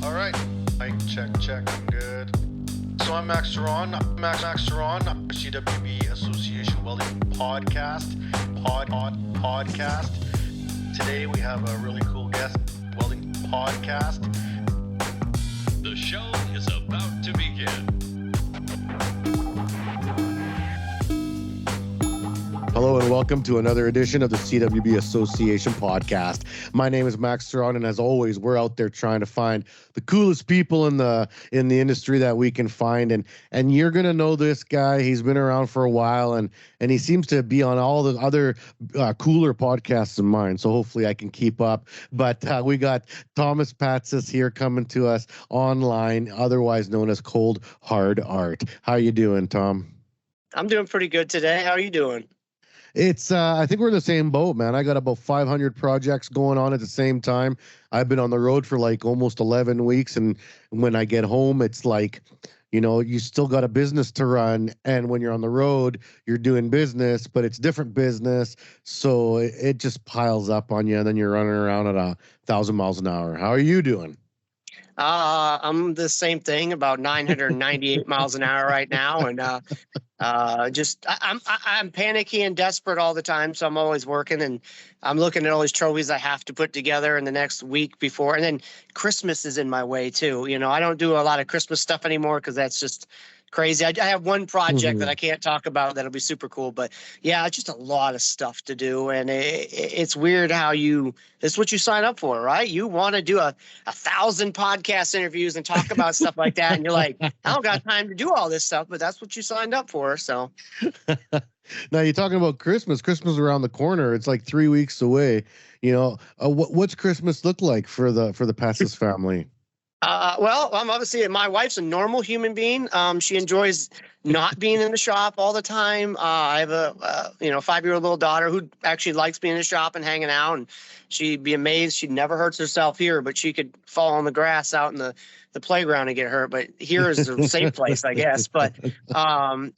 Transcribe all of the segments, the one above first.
All right, mic check, I'm good. So I'm Max Ceron, CWB Association Welding podcast. Today we have a really cool guest, Welding podcast. The show is about to begin. Hello and welcome to another edition of the CWB Association podcast. My name is Max Ceron, and as always, we're out there trying to find the coolest people in the industry that we can find. And you're gonna know this guy. He's been around for a while, and he seems to be on all the other cooler podcasts of mine. So hopefully I can keep up. But we got Thomas Patsis here coming to us online, otherwise known as Cold Hard Art. How you doing, Tom? I'm doing pretty good today. How are you doing? It's I think we're in the same boat, man. I got about 500 projects going on at the same time. I've been on the road for like almost 11 weeks. And when I get home, it's like, you know, you still got a business to run. And when you're on the road, you're doing business, but it's different business. So it just piles up on you. And then you're running around at 1,000 miles an hour. How are you doing? I'm the same thing, about 998 miles an hour right now. And I'm panicky and desperate all the time. So I'm always working, and I'm looking at all these trophies I have to put together in the next week before. And then Christmas is in my way too. You know, I don't do a lot of Christmas stuff anymore because that's just crazy. I have one project that I can't talk about that'll be super cool, but yeah, it's just a lot of stuff to do. And it's weird how it's what you sign up for, right? You want to do a 1,000 podcast interviews and talk about stuff like that. And you're like, I don't got time to do all this stuff, but that's what you signed up for. So now you're talking about Christmas. Christmas is around the corner. It's like 3 weeks away. You know, what's Christmas look like for the Patsis family? Well, obviously my wife's a normal human being. She enjoys not being in the shop all the time. I have a 5-year-old little daughter who actually likes being in the shop and hanging out, and she'd be amazed. She never hurts herself here, but she could fall on the grass out in the playground and get hurt. But here is a safe place, I guess. But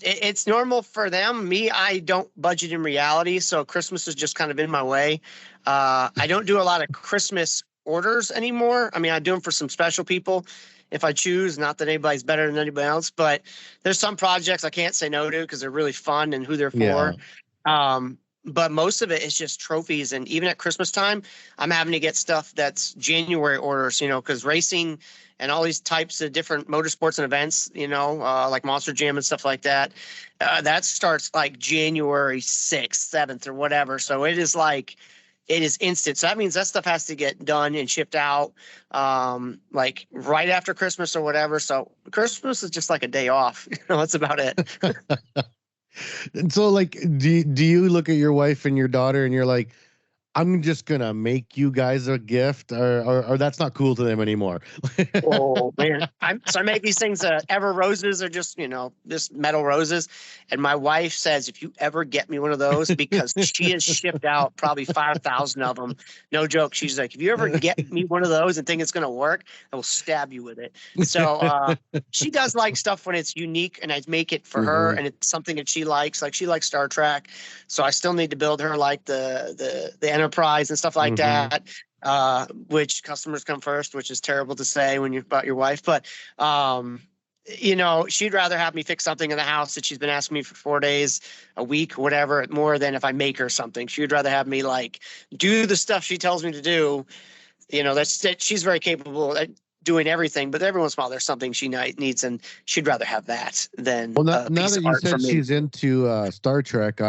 it's normal for them. Me, I don't budget in reality, so Christmas is just kind of in my way. I don't do a lot of Christmas orders anymore. I mean, I do them for some special people if I choose, not that anybody's better than anybody else, but there's some projects I can't say no to because they're really fun and who they're for. But most of it is just trophies. And even at Christmas time, I'm having to get stuff that's January orders, you know, because racing and all these types of different motorsports and events, you know, like Monster Jam and stuff like that, that starts like January 6th, 7th or whatever. So it is instant. So that means that stuff has to get done and shipped out like right after Christmas or whatever. So Christmas is just like a day off. You know, that's about it. And so, like, do you look at your wife and your daughter and you're like, I'm just gonna make you guys a gift, or that's not cool to them anymore? Oh man, I make these things. Ever roses are just just metal roses, and my wife says if you ever get me one of those, because she has shipped out probably 5,000 of them. No joke. She's like, if you ever get me one of those and think it's gonna work, I will stab you with it. So she does like stuff when it's unique, and I make it for her, and it's something that she likes. Like she likes Star Trek, so I still need to build her like the Enterprise and stuff like that, which customers come first, which is terrible to say when you're about your wife. But, she'd rather have me fix something in the house that she's been asking me for 4 days a week, whatever, more than if I make her something. She'd rather have me like do the stuff she tells me to do. You know, she's very capable at doing everything, but every once in a while there's something she needs, and she'd rather have that than now that you said she's into Star Trek,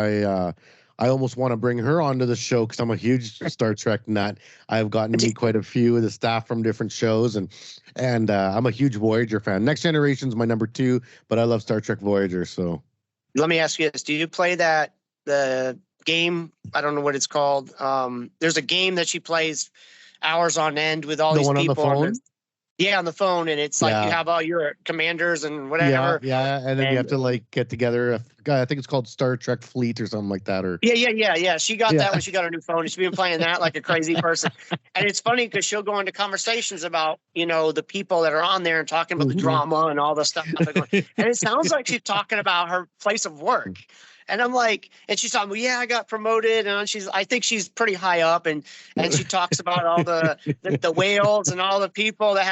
I almost want to bring her onto the show because I'm a huge Star Trek nut. I've gotten to meet quite a few of the staff from different shows, and I'm a huge Voyager fan. Next Generation's my number 2, but I love Star Trek Voyager. So let me ask you this: do you play the game? I don't know what it's called. There's a game that she plays hours on end with all these people on the phone. Yeah, on the phone, and it's like you have all your commanders and whatever. Yeah, and then you have to like get together. I think it's called Star Trek Fleet or something like that. Or yeah. She got that when she got her new phone. She's been playing that like a crazy person. And it's funny because she'll go into conversations about the people that are on there and talking about the drama and all the stuff. And it sounds like she's talking about her place of work. And I'm like, and she's talking, well, yeah, I got promoted. And I think she's pretty high up. And she talks about all the whales and all the people that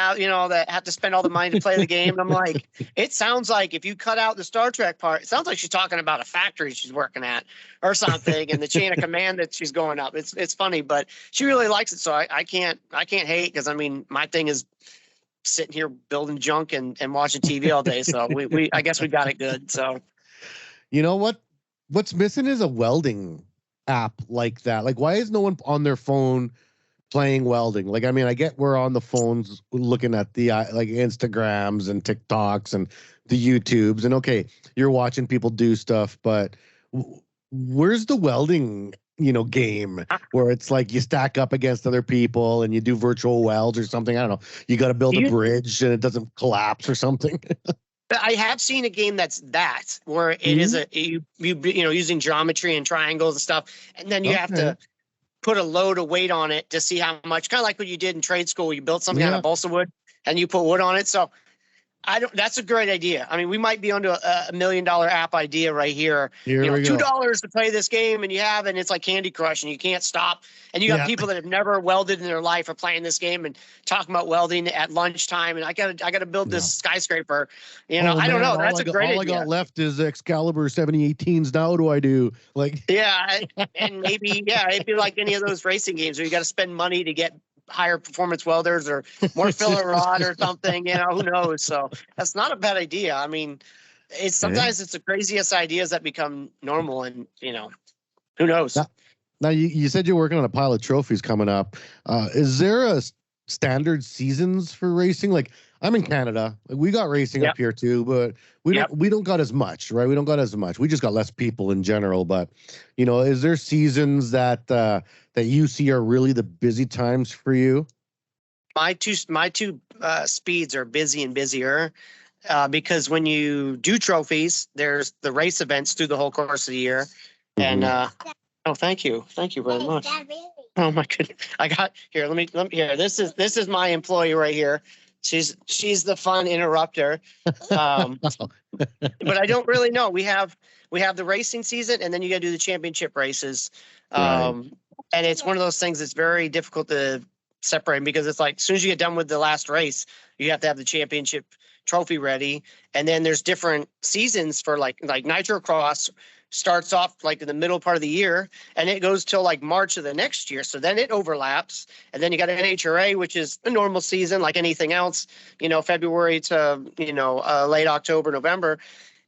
have to spend all the money to play the game. And I'm like, it sounds like if you cut out the Star Trek part, it sounds like she's talking about a factory she's working at or something, and the chain of command that she's going up. It's funny, but she really likes it. So I can't hate, because I mean, my thing is sitting here building junk and watching TV all day. So I guess we got it good. So, you know what's missing is a welding app like that. Like, why is no one on their phone playing welding? Like, I mean, I get we're on the phones looking at the like Instagrams and TikToks and the YouTubes, and okay, you're watching people do stuff, but where's the welding game where it's like you stack up against other people and you do virtual welds or something? I don't know. You got to build a bridge and it doesn't collapse or something. I have seen a game where it is you using geometry and triangles and stuff, and then you have to put a load of weight on it to see how much, kind of like what you did in trade school. You built something out of balsa wood and you put wood on it. So that's a great idea. I mean, we might be onto a $1 million app idea right here. $2 to play this game, and it's like Candy Crush, and you can't stop. And you got people that have never welded in their life are playing this game and talking about welding at lunchtime. And I gotta build this skyscraper. I don't know. That's a great idea. All I got left is Excalibur 7018s. Now what do I do? Like, and maybe it'd be like any of those racing games where you got to spend money to get higher performance welders or more filler rod or something, who knows? So that's not a bad idea. I mean, sometimes it's the craziest ideas that become normal, and who knows? Now you said you're working on a pile of trophies coming up. Is there a standard seasons for racing? Like, I'm in Canada. Like, we got racing up here too, but we don't got as much, right? We don't got as much. We just got less people in general. But is there seasons that you see are really the busy times for you? My two speeds are busy and busier, because when you do trophies, there's the race events through the whole course of the year, and thank you very much. Oh my goodness, I got here. Let me here. This is my employee right here. She's the fun interrupter. But I don't really know. We have the racing season, and then you got to do the championship races. And it's one of those things that's very difficult to separate, because it's like, as soon as you get done with the last race, you have to have the championship trophy ready. And then there's different seasons for like Nitro Cross starts off like in the middle part of the year, and it goes till like March of the next year. So then it overlaps. And then you got NHRA, which is a normal season like anything else, February to, late October, November.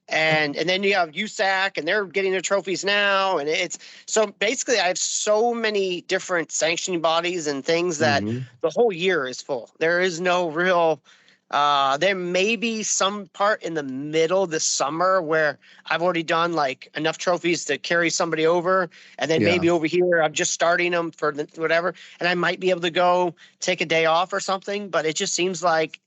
And then you have USAC, and they're getting their trophies now. And it's so basically I have so many different sanctioning bodies and things that the whole year is full. There is no real, there may be some part in the middle this summer where I've already done like enough trophies to carry somebody over. And then maybe over here, I'm just starting them for whatever. And I might be able to go take a day off or something, but it just seems like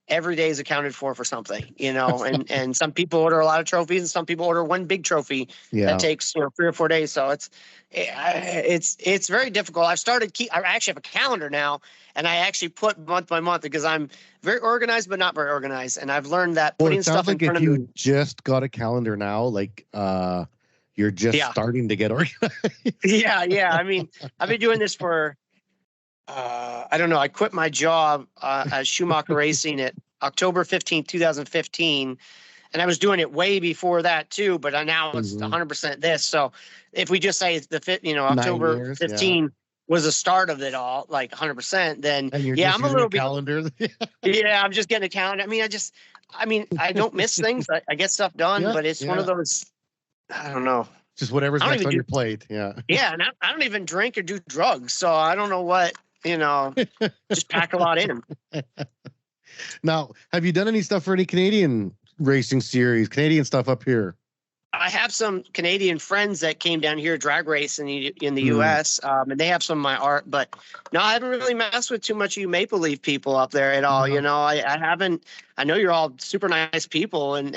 every day is accounted for something, and some people order a lot of trophies, and some people order one big trophy that takes 3 or 4 days. So it's very difficult. I actually have a calendar now, and I actually put month by month, because I'm very organized but not very organized, and I've learned that putting stuff in front of me. If you just got a calendar now, like you're just starting to get organized. I mean, I've been doing this for I don't know. I quit my job at Schumacher Racing at October 15th, 2015. And I was doing it way before that too, but now it's 100% this. So if we just say October 15 was the start of it all, like 100%, then I'm a little bit calendar. I'm just getting a calendar. I mean, I don't miss things. I get stuff done, but it's one of those, I don't know. Just whatever's next on your plate. Yeah. Yeah. And I don't even drink or do drugs. So I don't know what, just pack a lot in. Now, have you done any stuff for any Canadian racing series, Canadian stuff up here? I have some Canadian friends that came down here drag race in the U.S. And they have some of my art, but no, I haven't really messed with too much of you Maple Leaf people up there at all. I haven't. I know you're all super nice people, and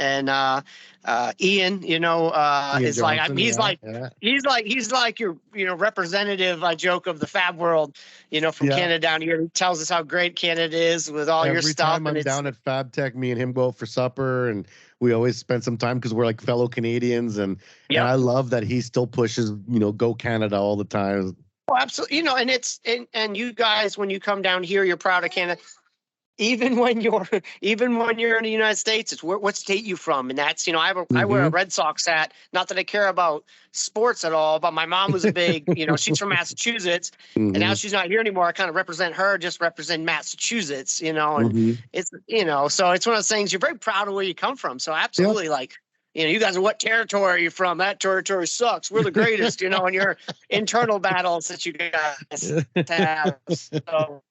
Ian, is Johnson, like he's like your representative. I joke of the Fab world, from Canada down here. He tells us how great Canada is with all your stuff. Every time I'm down at Fab Tech, me and him go out for supper, and we always spend some time because we're like fellow Canadians, and I love that he still pushes, go Canada all the time. Oh, absolutely. And you guys, when you come down here, you're proud of Canada. Even when you're in the United States, it's what state you from, and that's I wear a Red Sox hat. Not that I care about sports at all, but my mom was a big she's from Massachusetts, and now she's not here anymore. I kind of represent her, just represent Massachusetts, and it's so it's one of those things. You're very proud of where you come from, so absolutely you guys are, what territory are you from? That territory sucks. We're the greatest, and your internal battles that you guys have. So.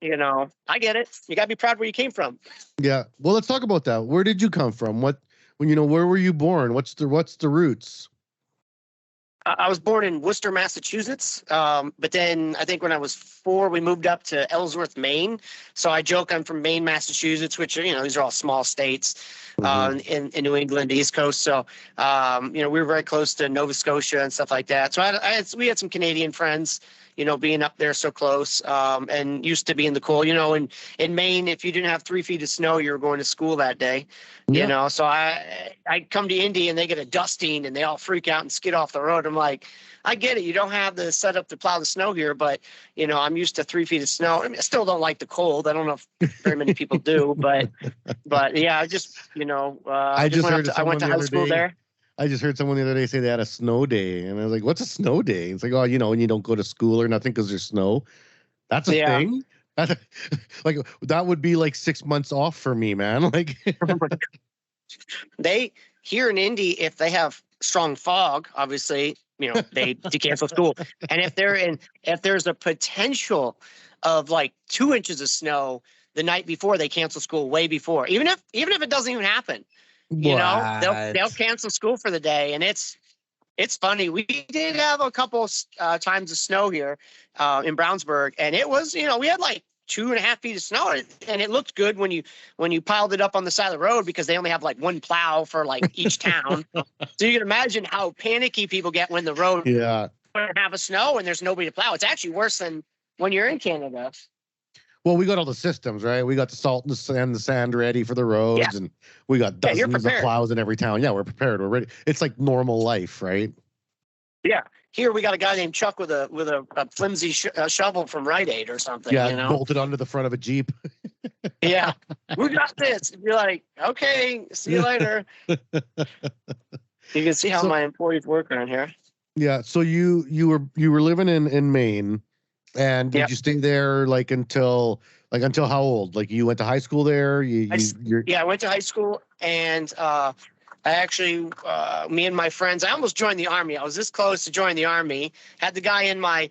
I get it. You got to be proud where you came from. Yeah. Well, let's talk about that. Where did you come from? Where were you born? What's the roots? I was born in Worcester, Massachusetts. But then I think when I was 4, we moved up to Ellsworth, Maine. So I joke I'm from Maine, Massachusetts, which these are all small states in New England, East Coast. So, we were very close to Nova Scotia and stuff like that. So we had some Canadian friends, being up there so close, and used to be in the cold. In Maine, if you didn't have 3 feet of snow, you were going to school that day. So I come to Indy and they get a dusting and they all freak out and skid off the road. I'm like, I get it. You don't have the setup to plow the snow here, but I'm used to 3 feet of snow. I still don't like the cold. I don't know if very many people do, but yeah, I just I went to high school there. I just heard someone the other day say they had a snow day, and I was like, "What's a snow day?" It's like, "Oh, and you don't go to school or nothing because there's snow." That's a thing. Like that would be like 6 months off for me, man. Like they here in Indy, if they have strong fog, obviously, they cancel school, and if there's a potential of like 2 inches of snow the night before, they cancel school way before, even if it doesn't even happen. They'll cancel school for the day, and it's funny. We did have a couple times of snow here in Brownsburg, and it was we had like 2.5 feet of snow, and it looked good when you piled it up on the side of the road because they only have like one plow for like each town. So you can imagine how panicky people get when the road doesn't have a snow and there's nobody to plow. It's actually worse than when you're in Canada. Well, we got all the systems, right? We got the salt and the sand ready for the roads, and we got dozens of plows in every town. Yeah, we're prepared. We're ready. It's like normal life, right? Yeah. Here we got a guy named Chuck with a flimsy shovel from Rite Aid or something. Yeah, bolted onto the front of a Jeep. Yeah, we got this. You're like, okay, see you later. You can see how my employees work around here. Yeah. So you were living in Maine. And did you stay there until how old? Like you went to high school there? I went to high school, and I actually, me and my friends, I almost joined the Army. I was this close to joining the Army. Had the guy in my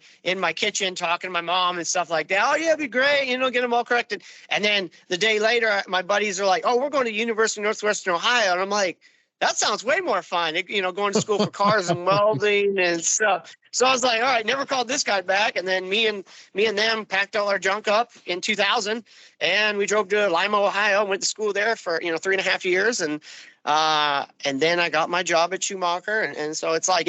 kitchen talking to my mom and stuff like that. Oh yeah, it'd be great, get them all corrected. And then the day later, my buddies are like, "Oh, we're going to University of Northwestern Ohio," and I'm like, that sounds way more fun, going to school for cars and welding and stuff. So I was like, all right, never called this guy back. And then me and them packed all our junk up in 2000, and we drove to Lima, Ohio, went to school there for 3.5 years, and then I got my job at Schumacher, and so it's like,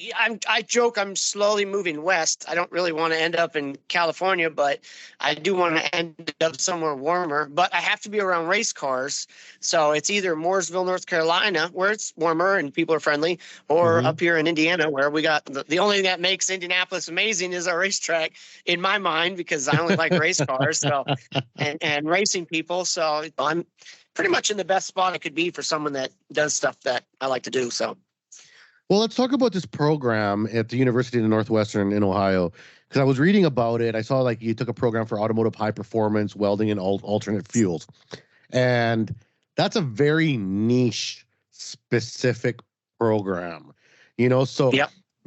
I joke I'm slowly moving west. I don't really want to end up in California, but I do want to end up somewhere warmer. But I have to be around race cars. So it's either Mooresville, North Carolina, where it's warmer and people are friendly, or up here in Indiana, where we got the only thing that makes Indianapolis amazing is our racetrack, in my mind, because I only like race cars and racing people. So I'm pretty much in the best spot I could be for someone that does stuff that I like to do. So. Well, let's talk about this program at the University of Northwestern in Ohio, because I was reading about it. I saw you took a program for automotive high performance, welding, and alternate fuels. And that's a very niche, specific program, So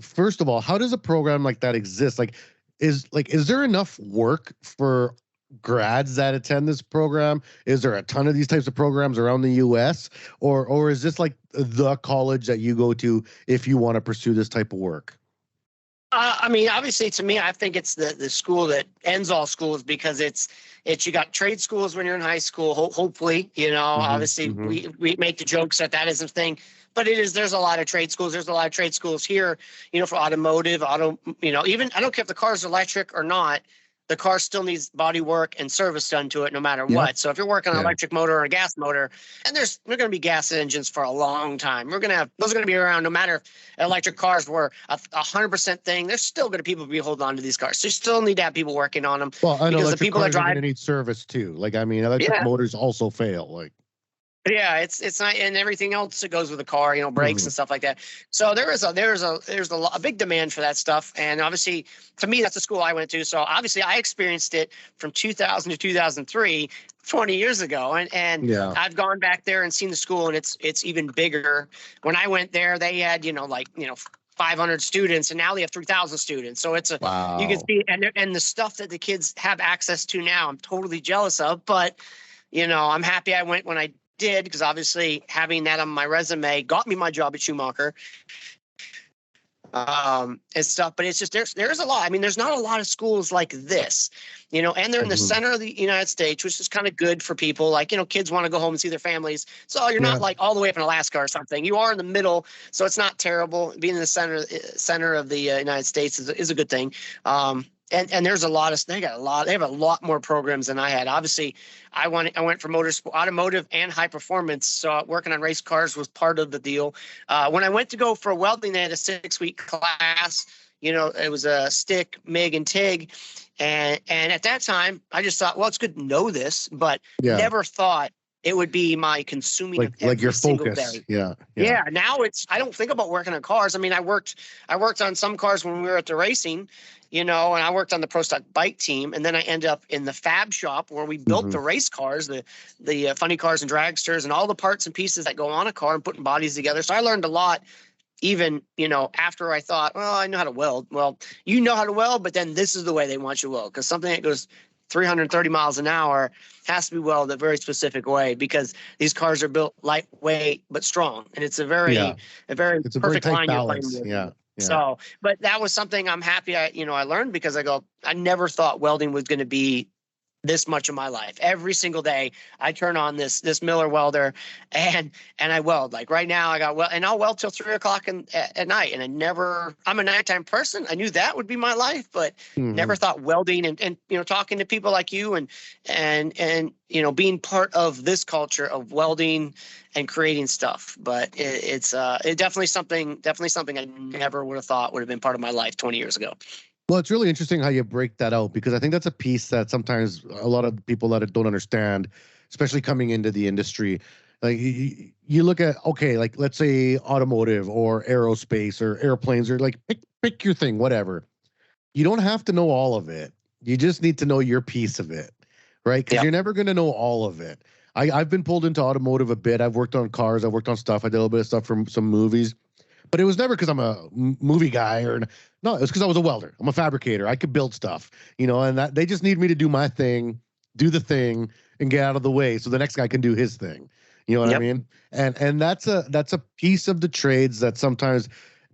first of all, how does a program like that exist? Is there enough work for grads that attend this program? Is there a ton of these types of programs around the US, or is this like the college that you go to if you want to pursue this type of work? Obviously to me, I think it's the school that ends all schools, because it's you got trade schools when you're in high school, hopefully, obviously we make the jokes that isn't a thing, but there's a lot of trade schools. There's a lot of trade schools here, for automotive, even, I don't care if the car's electric or not. the car still needs body work and service done to it no matter what. So if you're working on an electric motor or a gas motor, and they're going to be gas engines for a long time. Those are going to be around no matter if electric cars were 100% thing. There's still going to people be holding on to these cars. So you still need to have people working on them. Well, I know because electric the people cars that are drive going to need service too. Like, I mean, electric motors also fail. Like, yeah, it's not, and everything else that goes with the car, brakes and stuff like that. So there's a big demand for that stuff. And obviously, to me, that's the school I went to. So obviously, I experienced it from 2000 to 2003, 20 years ago, and I've gone back there and seen the school, and it's even bigger. When I went there, they had 500 students, and now they have 3,000 students. So it's wow. You can see, and the stuff that the kids have access to now, I'm totally jealous of. But I'm happy I went when I did, because obviously having that on my resume got me my job at Schumacher and stuff. But it's just there's a lot. I mean, there's not a lot of schools like this, and they're in the center of the United States, which is kind of good for people. Like, kids want to go home and see their families. So you're not like all the way up in Alaska or something. You are in the middle, so it's not terrible. Being in the center of the United States is a good thing. And there's they have a lot more programs than I had. Obviously, I went for automotive and high performance. So working on race cars was part of the deal. When I went to go for welding, they had a 6-week class. It was a stick, MIG, and TIG. And at that time, I just thought, well, it's good to know this, but never thought it would be my consuming like your focus. Day. Yeah. Now I don't think about working on cars. I mean, I worked on some cars when we were at the racing, and I worked on the Pro Stock bike team, and then I ended up in the fab shop where we built the race cars, the funny cars and dragsters, and all the parts and pieces that go on a car and putting bodies together. So I learned a lot. Even, after I thought, well, I know how to weld. Well, you know how to weld, but then this is the way they want you to weld, because something that goes 330 miles an hour has to be welded a very specific way, because these cars are built lightweight but strong, and it's a very perfect line you're playing with. Yeah. So, but that was something I'm happy I learned, because I never thought welding was going to be this much of my life. Every single day I turn on this Miller welder and I weld. Like right now and I'll weld till 3 o'clock at night. And I'm a nighttime person. I knew that would be my life, but never thought welding and talking to people like you and being part of this culture of welding and creating stuff. But it's definitely something I never would have thought would have been part of my life 20 years ago. Well, it's really interesting how you break that out, because I think that's a piece that sometimes a lot of people that don't understand, especially coming into the industry. Like you look at, okay, like let's say automotive or aerospace or airplanes, or like pick your thing, whatever. You don't have to know all of it. You just need to know your piece of it, right? Because you're never going to know all of it. I've been pulled into automotive a bit. I've worked on cars. I've worked on stuff. I did a little bit of stuff from some movies. But it was never because I'm a movie guy no, it was because I was a welder. I'm a fabricator. I could build stuff, and they just need me to do my thing, do the thing, and get out of the way so the next guy can do his thing. You know what I mean? And that's a piece of the trades that sometimes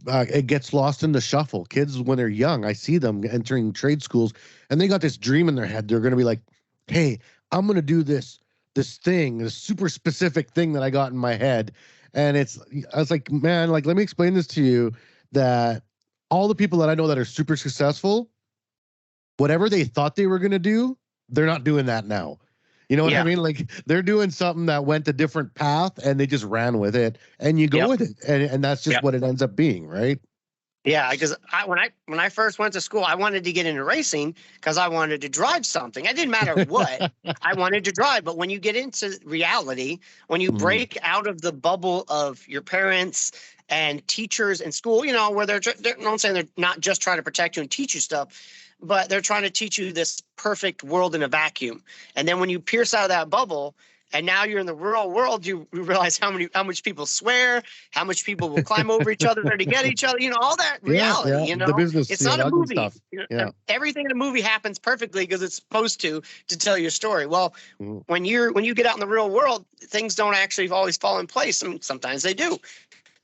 it gets lost in the shuffle. Kids, when they're young, I see them entering trade schools, and they got this dream in their head. They're going to be like, hey, I'm going to do this thing, this super specific thing that I got in my head. And I was like, man, like, let me explain this to you, that all the people that I know that are super successful, whatever they thought they were going to do, they're not doing that now. You know what I mean? Like, they're doing something that went a different path and they just ran with it, and you go with it. And that's just what it ends up being, right? Yeah, because when I first went to school, I wanted to get into racing because I wanted to drive something. It didn't matter what. I wanted to drive. But when you get into reality, when you break out of the bubble of your parents and teachers and school, where they're not saying they're not just trying to protect you and teach you stuff, but they're trying to teach you this perfect world in a vacuum. And then when you pierce out of that bubble, and now you're in the real world, you realize how much people swear, how much people will climb over each other to get each other, all that reality, the business, it's not a movie. Stuff. Everything in a movie happens perfectly because it's supposed to tell your story. Well, when you get out in the real world, things don't actually always fall in place. I mean, sometimes they do.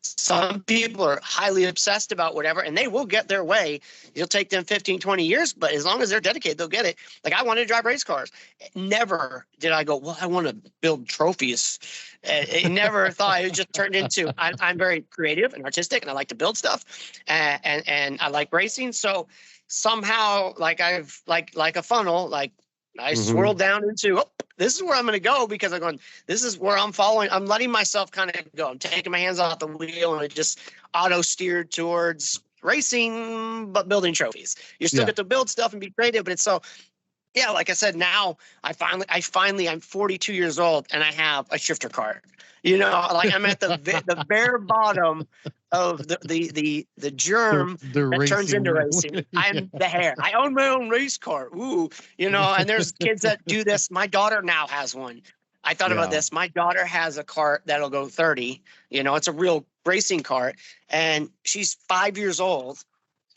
Some people are highly obsessed about whatever, and they will get their way. It'll take them 15, 20 years, but as long as they're dedicated, they'll get it. Like, I wanted to drive race cars. Never did I go, well, I want to build trophies. It never thought. It just turned into, I'm very creative and artistic, and I like to build stuff, and I like racing. So somehow, like like a funnel, like I swirled down into, oh, this is where I'm going to go, because I'm going, this is where I'm following. I'm letting myself kind of go. I'm taking my hands off the wheel, and it just auto steered towards racing, but building trophies. You still get to build stuff and be creative, but it's so, yeah, like I said, now I'm 42 years old, and I have a shifter cart. You know, like I'm at the bare bottom of the germ that turns into racing. I'm the hair. I own my own race car. Ooh, you know, and there's kids that do this. My daughter now has one. I thought about this. My daughter has a cart that'll go 30. You know, it's a real racing cart, and she's 5 years old,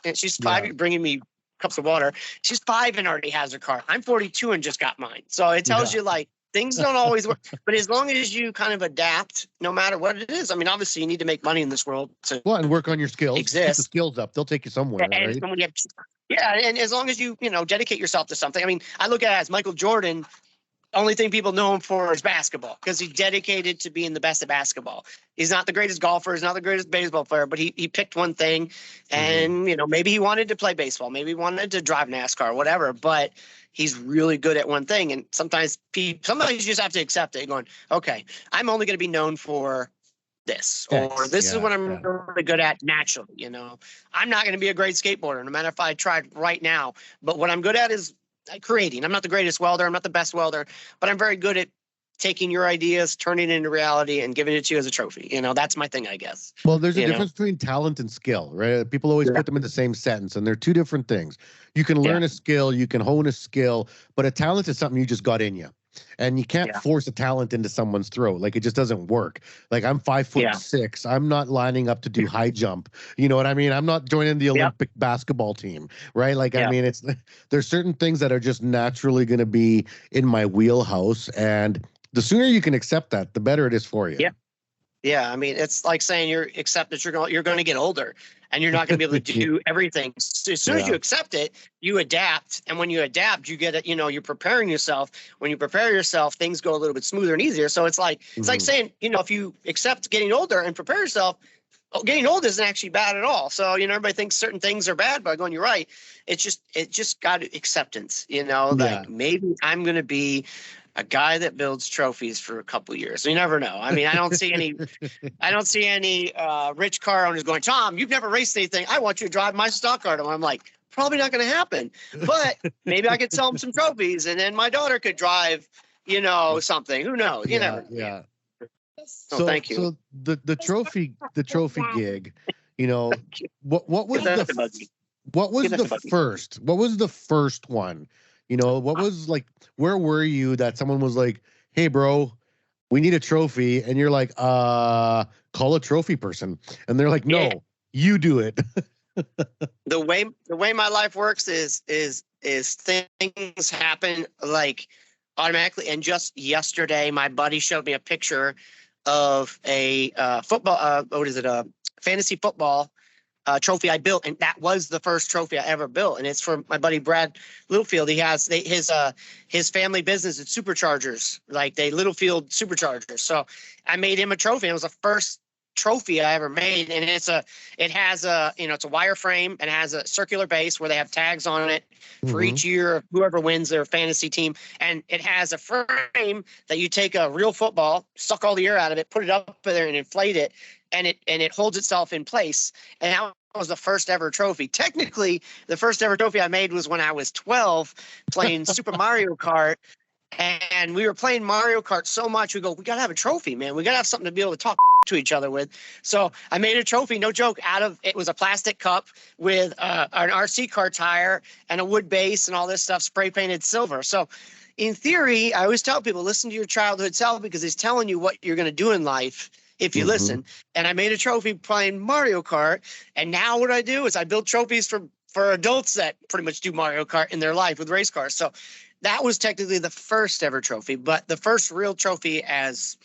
and she's five, bringing me cups of water. She's 5 and already has her car. I'm 42 and just got mine. So it tells you, like, things don't always work, but as long as you kind of adapt, no matter what it is. I mean, obviously you need to make money in this world to and work on your skills. Exist. Get the skills up. They'll take you somewhere, right? And as long as you dedicate yourself to something. I mean, I look at it as Michael Jordan. Only thing people know him for is basketball, because he's dedicated to being the best at basketball. He's not the greatest golfer. He's not the greatest baseball player, but he picked one thing, and maybe he wanted to play baseball, maybe he wanted to drive NASCAR, whatever. But he's really good at one thing, and sometimes you just have to accept it. Going, okay, I'm only going to be known for this, or this is what I'm really good at naturally. You know, I'm not going to be a great skateboarder, no matter if I tried right now. But what I'm good at is creating. I'm not the greatest welder. I'm not the best welder, but I'm very good at taking your ideas, turning it into reality, and giving it to you as a trophy. You know, that's my thing, I guess. Well, there's a difference between talent and skill, right? People always put them in the same sentence, and they're two different things. You can learn a skill, you can hone a skill, but a talent is something you just got in you. And you can't force a talent into someone's throat. Like, it just doesn't work. Like, I'm 5'6". I'm not lining up to do high jump. You know what I mean? I'm not joining the Olympic basketball team, right? Like, I mean, there's certain things that are just naturally going to be in my wheelhouse. And the sooner you can accept that, the better it is for you. Yeah. Yeah. I mean, it's like saying you're going to get older, and you're not going to be able to do everything. So as soon as you accept it, you adapt. And when you adapt, you get it, you're preparing yourself. When you prepare yourself, things go a little bit smoother and easier. So it's like saying, if you accept getting older and prepare yourself, getting old isn't actually bad at all. So, everybody thinks certain things are bad, but going, you're right. It just got acceptance, like maybe I'm going to be a guy that builds trophies for a couple of years. You never know. I mean, I don't see any rich car owners going, Tom, you've never raced anything. I want you to drive my stock car. And I'm like, probably not going to happen, but maybe I could sell him some trophies, and then my daughter could drive, something. Who knows? You never. Yeah. So thank you. So the trophy gig, what was the first one? What was, like, where were you that someone was like, hey, bro, we need a trophy? And you're like, call a trophy person. And they're like, no, you do it. The way my life works is things happen like automatically. And just yesterday, my buddy showed me a picture of a football, fantasy football trophy I built, and that was the first trophy I ever built, and it's for my buddy Brad Littlefield. He has his family business at Superchargers, like they Littlefield Superchargers. So I made him a trophy. It was the first trophy I ever made, and it has a it's a wireframe and it has a circular base where they have tags on it for each year of whoever wins their fantasy team, and it has a frame that you take a real football, suck all the air out of it, put it up there and inflate it, and it holds itself in place. And that was the first ever trophy. Technically, the first ever trophy I made was when I was 12 playing Super Mario Kart. And we were playing Mario Kart so much, we got to have a trophy, man. We got to have something to be able to talk to each other with. So I made a trophy, no joke, it was a plastic cup with an RC car tire and a wood base and all this stuff, spray painted silver. So in theory, I always tell people, listen to your childhood self, because it's telling you what you're going to do in life if you listen. And I made a trophy playing Mario Kart. And now what I do is I build trophies for adults that pretty much do Mario Kart in their life with race cars. So that was technically the first ever trophy, but the first real trophy as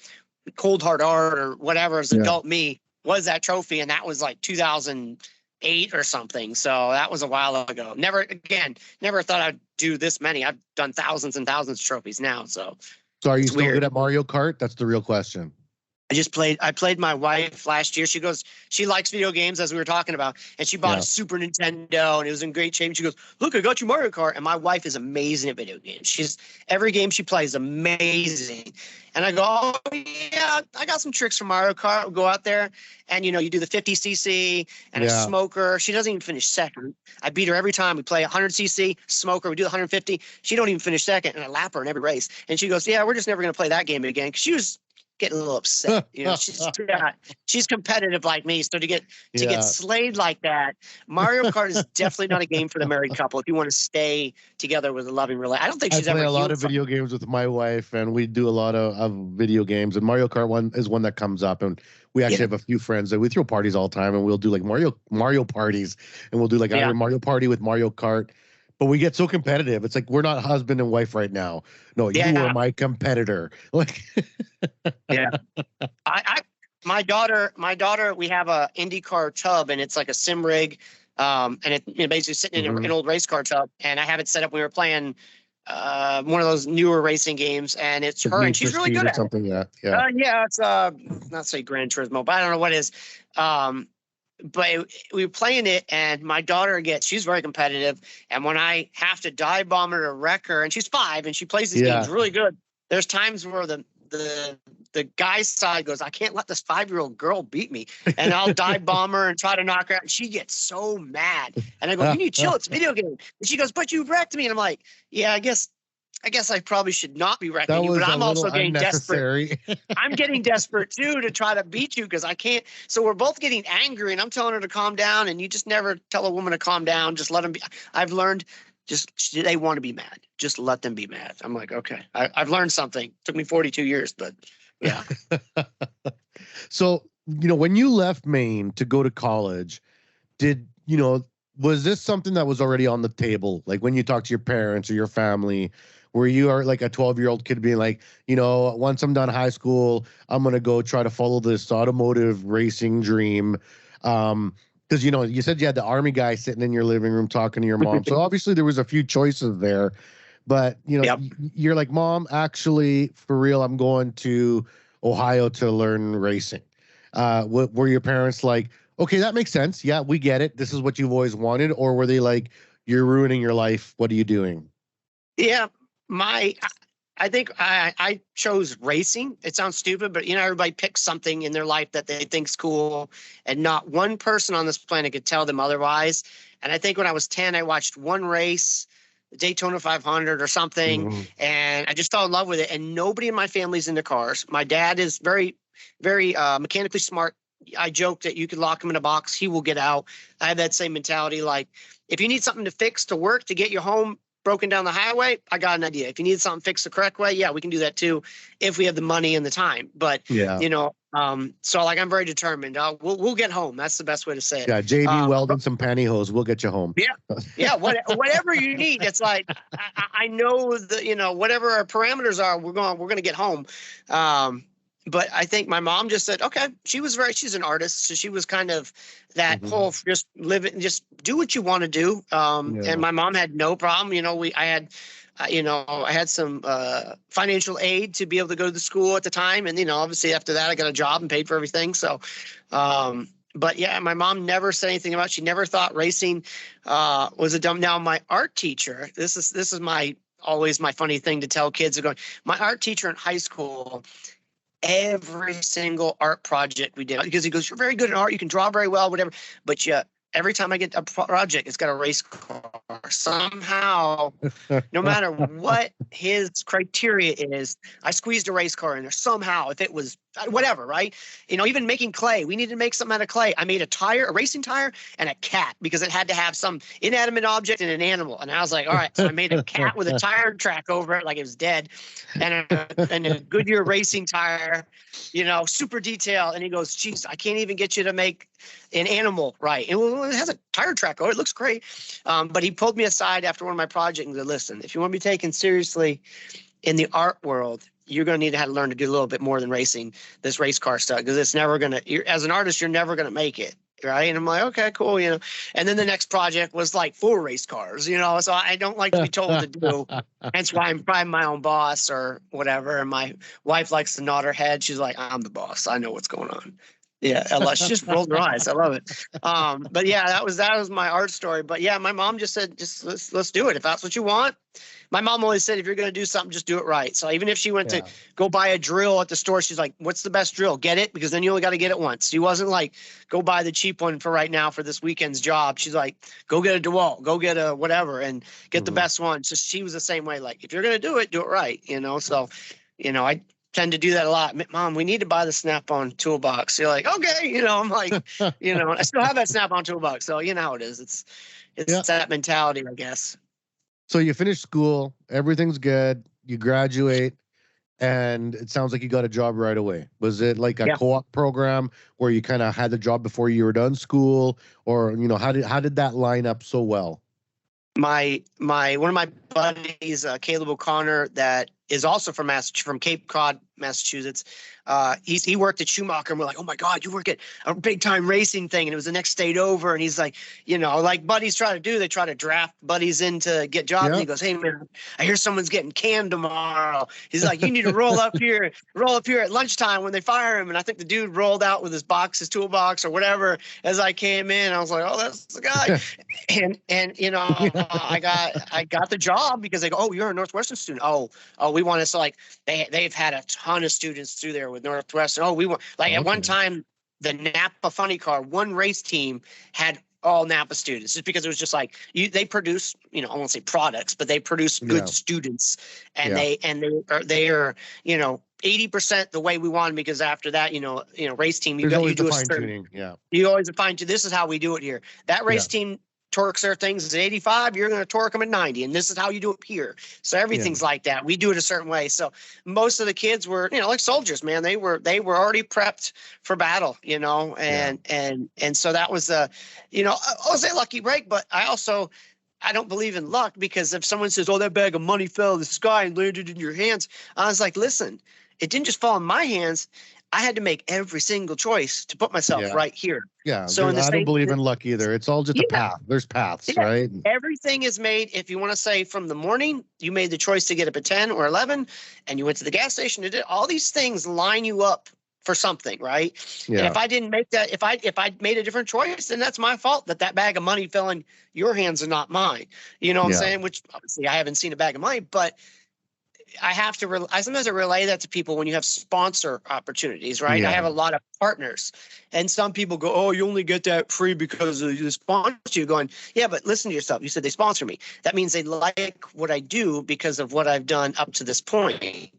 Cold Hard Art or whatever as adult me was that trophy. And that was like 2008 or something. So that was a while ago. Never thought I'd do this many. I've done thousands and thousands of trophies now. So are you still good at Mario Kart? That's the real question. I played my wife last year. She likes video games, as we were talking about, and she bought a Super Nintendo and it was in great shape. She goes, look, I got you Mario Kart. And my wife is amazing at video games. Every game she plays is amazing. And I go, oh yeah, I got some tricks for Mario Kart. We'll go out there and, you do the 50cc and a smoker. She doesn't even finish second. I beat her every time. We play 100cc smoker. We do the 150. She don't even finish second, and I lap her in every race. And she goes, yeah, we're just never going to play that game again. Cause she was getting a little upset. She's competitive like me. So to get slayed like that, Mario Kart is definitely not a game for the married couple. If you want to stay together with a loving relationship, I don't think she's ever. I play a lot of video games with my wife, and we do a lot of video games. And Mario Kart is one that comes up, and we actually have a few friends that we throw parties all the time, and we'll do like Mario parties, and we'll do like either Mario Party with Mario Kart. But we get so competitive. It's like we're not husband and wife right now. No, you are my competitor. Like, my daughter, we have a IndyCar tub, and it's like a sim rig, and it basically sitting in an old race car tub. And I have it set up. We were playing one of those newer racing games, and it's her, and she's really good at something. It. It's not say Gran Turismo, but I don't know what it is. But we were playing it, and my daughter she's very competitive. And when I have to dive bomb her to wreck her, and she's 5 and she plays these games really good, there's times where the guy's side goes, I can't let this 5-year-old girl beat me. And I'll dive bomb her and try to knock her out. And she gets so mad. And I go, you need to chill. It's a video game. And she goes, but you wrecked me. And I'm like, yeah, I guess I probably should not be wrecking you, but I'm also getting desperate. I'm getting desperate too to try to beat you because I can't. So we're both getting angry, and I'm telling her to calm down. And you just never tell a woman to calm down. Just let them be. I've learned they want to be mad. Just let them be mad. I'm like, okay, I've learned something. It took me 42 years, but yeah. So, when you left Maine to go to college, was this something that was already on the table? Like when you talk to your parents or your family, where you are like a 12-year-old kid being like, once I'm done high school, I'm going to go try to follow this automotive racing dream. Because, you said you had the Army guy sitting in your living room talking to your mom. So obviously there was a few choices there. But, you're like, Mom, actually, for real, I'm going to Ohio to learn racing. Were your parents like, okay, that makes sense. Yeah, we get it. This is what you've always wanted. Or were they like, you're ruining your life. What are you doing? Yeah. I think I chose racing. It sounds stupid, but everybody picks something in their life that they think's cool, and not one person on this planet could tell them otherwise. And I think when I was 10, I watched one race, the Daytona 500 or something, and I just fell in love with it. And nobody in my family's into cars. My dad is very, very mechanically smart. I joke that you could lock him in a box, he will get out. I have that same mentality. Like, if you need something to fix to work to get you home broken down the highway, I got an idea. If you need something fixed the correct way, yeah, we can do that too, if we have the money and the time. But so like I'm very determined. We'll get home. That's the best way to say it. Yeah, JB welding some pantyhose. We'll get you home. Yeah. Whatever you need. It's like I know that whatever our parameters are, we're going to get home. But I think my mom just said, okay, she's an artist. So she was kind of that whole just live it and just do what you want to do. And my mom had no problem. I had some financial aid to be able to go to the school at the time. And, obviously after that, I got a job and paid for everything. So, but yeah, my mom never said anything about it. She never thought racing was a dumb. Now, my art teacher, this is always my funny thing to tell kids. My art teacher in high school, every single art project we did, because he goes, you're very good at art, you can draw very well, whatever, but every time I get a project, it's got a race car somehow. No matter what his criteria is, I squeezed a race car in there somehow. If it was whatever, right? Even making clay, we needed to make something out of clay. I made a racing tire and a cat, because it had to have some inanimate object and an animal. And I was like, all right, so I made a cat with a tire track over it, like it was dead, and a Goodyear racing tire, super detailed. And he goes, geez, I can't even get you to make an animal right. It has a tire track over it. It looks great. But he pulled me aside after one of my projects and said, listen, if you want to be taken seriously in the art world, you're going to need to have to learn to do a little bit more than racing this race car stuff, because it's never going to, as an artist, you're never going to make it. Right. And I'm like, okay, cool. And then the next project was like full race cars, so I don't like to be told what to do. That's why I'm my own boss or whatever. And my wife likes to nod her head. She's like, I'm the boss. I know what's going on. Yeah. She just rolled her eyes. I love it. But yeah, that was my art story. But yeah, my mom just said, let's do it. If that's what you want. My mom always said, if you're going to do something, just do it right. So even if she went to go buy a drill at the store, she's like, what's the best drill? Get it? Because then you only got to get it once. She wasn't like, go buy the cheap one for right now for this weekend's job. She's like, go get a DeWalt, go get a whatever and get the best one. So she was the same way. Like, if you're going to do it right. So, I tend to do that a lot. Mom, we need to buy the Snap-on toolbox. You're like, okay. I'm like, I still have that Snap-on toolbox. So you know how it is. It's that mentality, I guess. So you finish school, everything's good, you graduate, and it sounds like you got a job right away. Was it like a co-op program where you kind of had the job before you were done school, or how did that line up so well? My one of my buddies, Caleb O'Connor, that is also from Cape Cod, Massachusetts. He worked at Schumacher, and we're like, oh my God, you work at a big time racing thing. And it was the next state over. And he's like, like buddies try to do, they try to draft buddies in to get jobs. Yeah. And he goes, hey man, I hear someone's getting canned tomorrow. He's like, you need to roll up here at lunchtime when they fire him. And I think the dude rolled out with his toolbox or whatever. As I came in, I was like, oh, that's the guy. and I got the job because they go, oh, you're a Northwestern student. Oh, we want us to like, they've had a ton of students through there with Northwestern. Oh, we want like at one time, the Napa Funny Car, one race team had all Napa students just because it was just like they produce, I won't say products, but they produce good students and they are 80% the way we want them because after that, race team, you do a certain, you always fine tune. This is how we do it here. That race team torques their things at 85, you're going to torque them at 90. And this is how you do it here. So everything's like that. We do it a certain way. So most of the kids were, like soldiers, man. They were already prepped for battle, and so that was I'll say lucky break, but I don't believe in luck because if someone says, oh, that bag of money fell out of the sky and landed in your hands, I was like, listen, it didn't just fall in my hands. I had to make every single choice to put myself right here. Yeah. So I don't believe in luck either. It's all just a path. There's paths, right? Everything is made. If you want to say from the morning, you made the choice to get up at 10 or 11 and you went to the gas station. All these things line you up for something, right? Yeah. And if I didn't make that, if I made a different choice, then that's my fault that bag of money fell in your hands and not mine. You know what I'm saying? Which obviously I haven't seen a bag of money, but I have to. I sometimes relay that to people when you have sponsor opportunities, right? I have a lot of partners, and some people go, "Oh, you only get that free because they sponsor you." Going, yeah, but listen to yourself. You said they sponsor me. That means they like what I do because of what I've done up to this point.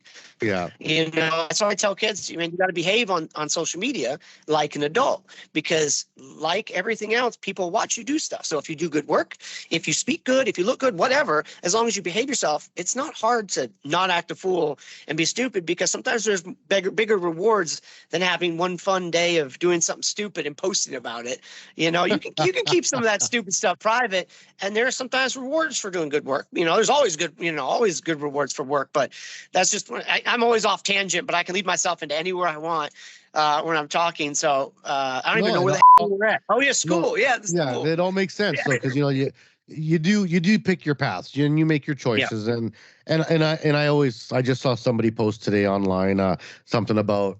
Yeah. That's why I tell kids, you got to behave on social media like an adult because like everything else, people watch you do stuff. So if you do good work, if you speak good, if you look good, whatever, as long as you behave yourself, it's not hard to not act a fool and be stupid because sometimes there's bigger rewards than having one fun day of doing something stupid and posting about it. You can keep some of that stupid stuff private, and there are sometimes rewards for doing good work. There's always good rewards for work, but that's just I'm always off tangent, but I can lead myself into anywhere I want when I'm talking. So I don't even know where the hell we're at. Oh yeah, school. School. It all makes sense. So because you do pick your paths and you make your choices. And I just saw somebody post today online something about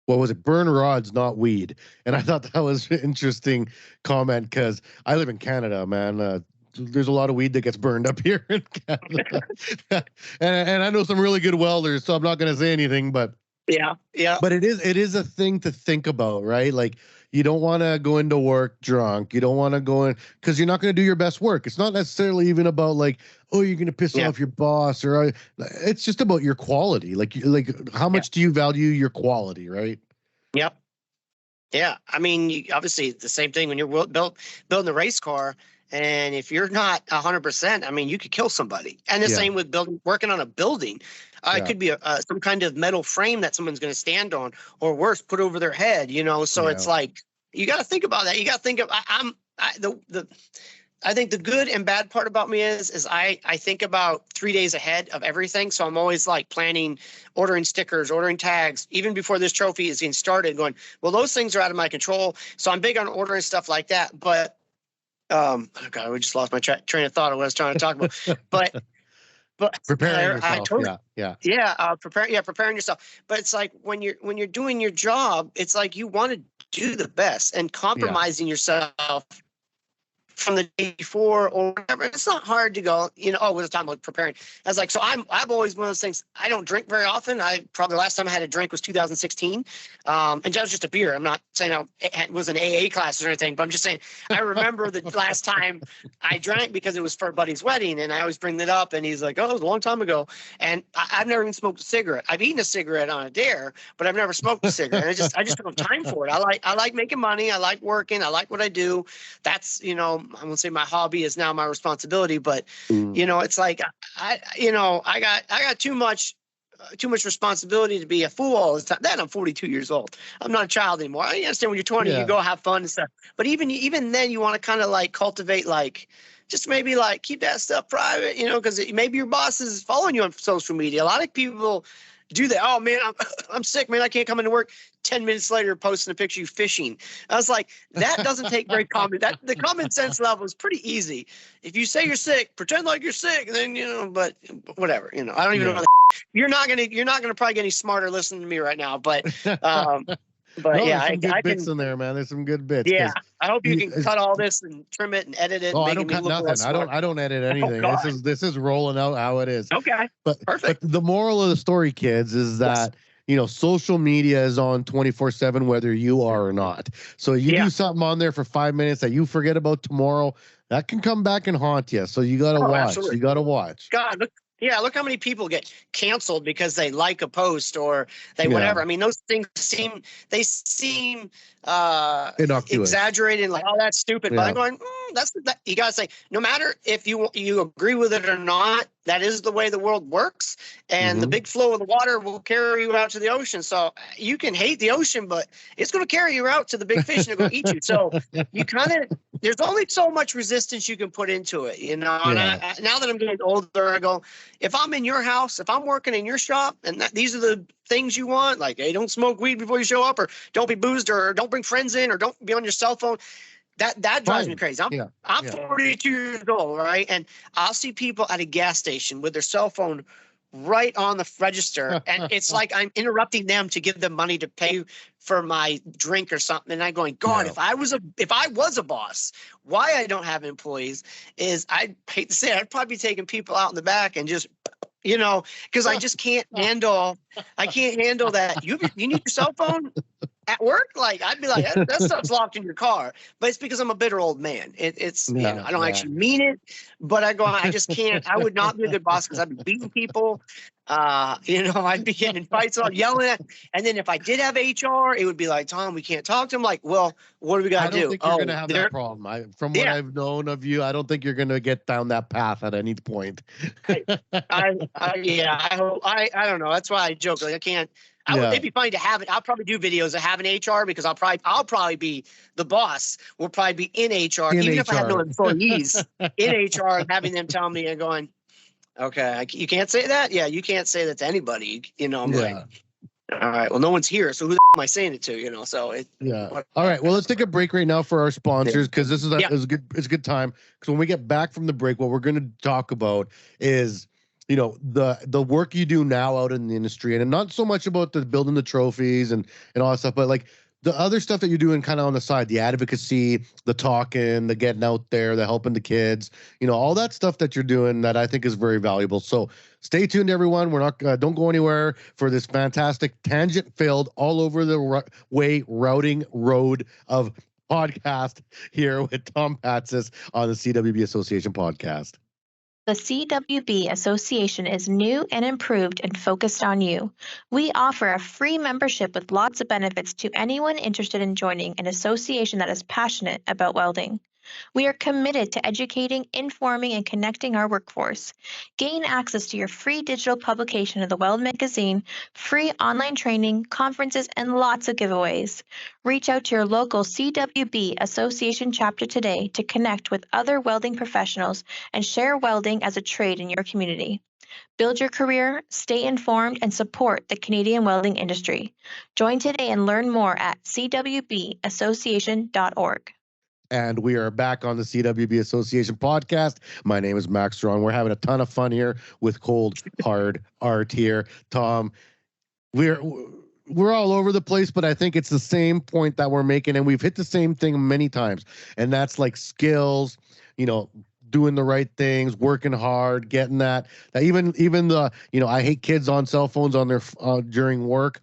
what was it? Burn rods, not weed. And I thought that was an interesting comment because I live in Canada, man. There's a lot of weed that gets burned up here in Canada. and I know some really good welders, so I'm not going to say anything, but but it is a thing to think about, right? Like you don't want to go into work drunk. You don't want to go in because you're not going to do your best work. It's not necessarily even about like, oh, you're going to piss off your boss or it's just about your quality. Like how much do you value your quality, right? Yep. Yeah. I mean, obviously the same thing when you're building a race car. And if you're not 100%, I mean, you could kill somebody. And the same with working on a building. It could be some kind of metal frame that someone's going to stand on, or worse, put over their head. So it's like you got to think about that. You got to think of I think the good and bad part about me is I think about 3 days ahead of everything. So I'm always like planning, ordering stickers, ordering tags, even before this trophy is getting started, going, well, those things are out of my control. So I'm big on ordering stuff like that. But oh God, we just lost my train of thought of what I was trying to talk about. But Preparing I yourself. totally, Yeah. preparing yourself. But it's like when you're doing your job, it's like you want to do the best, and compromising yourself from the day before or whatever. It's not hard to go, oh, it was time about preparing. I was like, so I've always one of those things. I don't drink very often. Probably the last time I had a drink was 2016. And that was just a beer. I'm not saying it was an AA class or anything, but I'm just saying, I remember the last time I drank because it was for a buddy's wedding. And I always bring that up, and he's like, oh, it was a long time ago. And I've never even smoked a cigarette. I've eaten a cigarette on a dare, but I've never smoked a cigarette. And I just don't have time for it. I like making money. I like working. I like what I do. That's, I won't say my hobby is now my responsibility, but it's like I got too much responsibility to be a fool all the time. Then I'm 42 years old. I'm not a child anymore. I understand when you're 20, you go have fun and stuff. But even then, you want to kind of like cultivate, like, just maybe like keep that stuff private, because maybe your boss is following you on social media. A lot of people do that. Oh man, I'm sick, man. I can't come into work. 10 minutes later, posting a picture of you fishing. I was like, that doesn't take very common. The common sense level is pretty easy. If you say you're sick, pretend like you're sick, and then but whatever. I don't even know. You're not gonna probably get any smarter listening to me right now. But yeah, there's some good bits can. in there, man. There's some good bits. Yeah, I hope you can cut all this and trim it and edit it. Oh, and I don't cut nothing. I don't edit anything. This is rolling out how it is. Okay, but perfect. But the moral of the story, kids, is that social media is on 24/7, whether you are or not. So you do something on there for 5 minutes that you forget about tomorrow, that can come back and haunt you. So you got to watch. Absolutely. You got to watch. God, look how many people get canceled because they like a post or they whatever. I mean, those things seem innocuous, exaggerated, like, oh, that's stupid. But I'm going, that you gotta say, no matter if you agree with it or not, that is the way the world works, and the big flow of the water will carry you out to the ocean. So you can hate the ocean, but it's going to carry you out to the big fish and go eat you. So you there's only so much resistance you can put into it, And now that I'm getting older, I go, if I'm in your house, if I'm working in your shop, and these are the things you want, like, hey, don't smoke weed before you show up, or don't be boozed, or don't bring friends in, or don't be on your cell phone. That drives me crazy. I'm 42 years old, right? And I'll see people at a gas station with their cell phone right on the register, and it's like I'm interrupting them to give them money to pay for my drink or something. And I'm going, God, if I was a boss, why I don't have employees is, I hate to say it, I'd probably be taking people out in the back and just, because I just can't handle. I can't handle that. You need your cell phone at work? Like, I'd be like, that stuff's locked in your car. But it's because I'm a bitter old man. I don't actually mean it, but I just can't. I would not be a good boss because I'd be beating people. I'd be getting in fights, all yelling at. And then if I did have HR, it would be like, Tom, we can't talk to him. Like, well, what do we got to do? I don't think you're going to have that problem. From what I've known of you, I don't think you're going to get down that path at any point. I don't know. That's why I joke. Like, I can't. It'd be funny to have it. I'll probably do videos of having HR, because I'll probably be the boss. We'll probably be in HR, even if I have no employees in HR, and having them tell me and going, okay, you can't say that. Yeah, you can't say that to anybody. I'm like, all right, well, no one's here, so who the am I saying it to? So All right, well, let's take a break right now for our sponsors, because this is it's a good time. Because when we get back from the break, what we're going to talk about is, the work you do now out in the industry, and not so much about the building the trophies and all that stuff, but like the other stuff that you're doing kind of on the side, the advocacy, the talking, the getting out there, the helping the kids, all that stuff that you're doing that I think is very valuable. So stay tuned, everyone. We're not, don't go anywhere for this fantastic tangent-filled, all over the way routing road of podcast here with Tom Patsis on the CWB Association podcast. The CWB Association is new and improved and focused on you. We offer a free membership with lots of benefits to anyone interested in joining an association that is passionate about welding. We are committed to educating, informing, and connecting our workforce. Gain access to your free digital publication of the Weld magazine, free online training, conferences, and lots of giveaways. Reach out to your local CWB Association chapter today to connect with other welding professionals and share welding as a trade in your community. Build your career, stay informed, and support the Canadian welding industry. Join today and learn more at cwbassociation.org. And we are back on the CWB Association podcast. My name is Max Ceron. We're having a ton of fun here with cold, hard art here. Tom, we're all over the place, but I think it's the same point that we're making, and we've hit the same thing many times. And that's like skills, doing the right things, working hard, getting that even the, I hate kids on cell phones on their during work.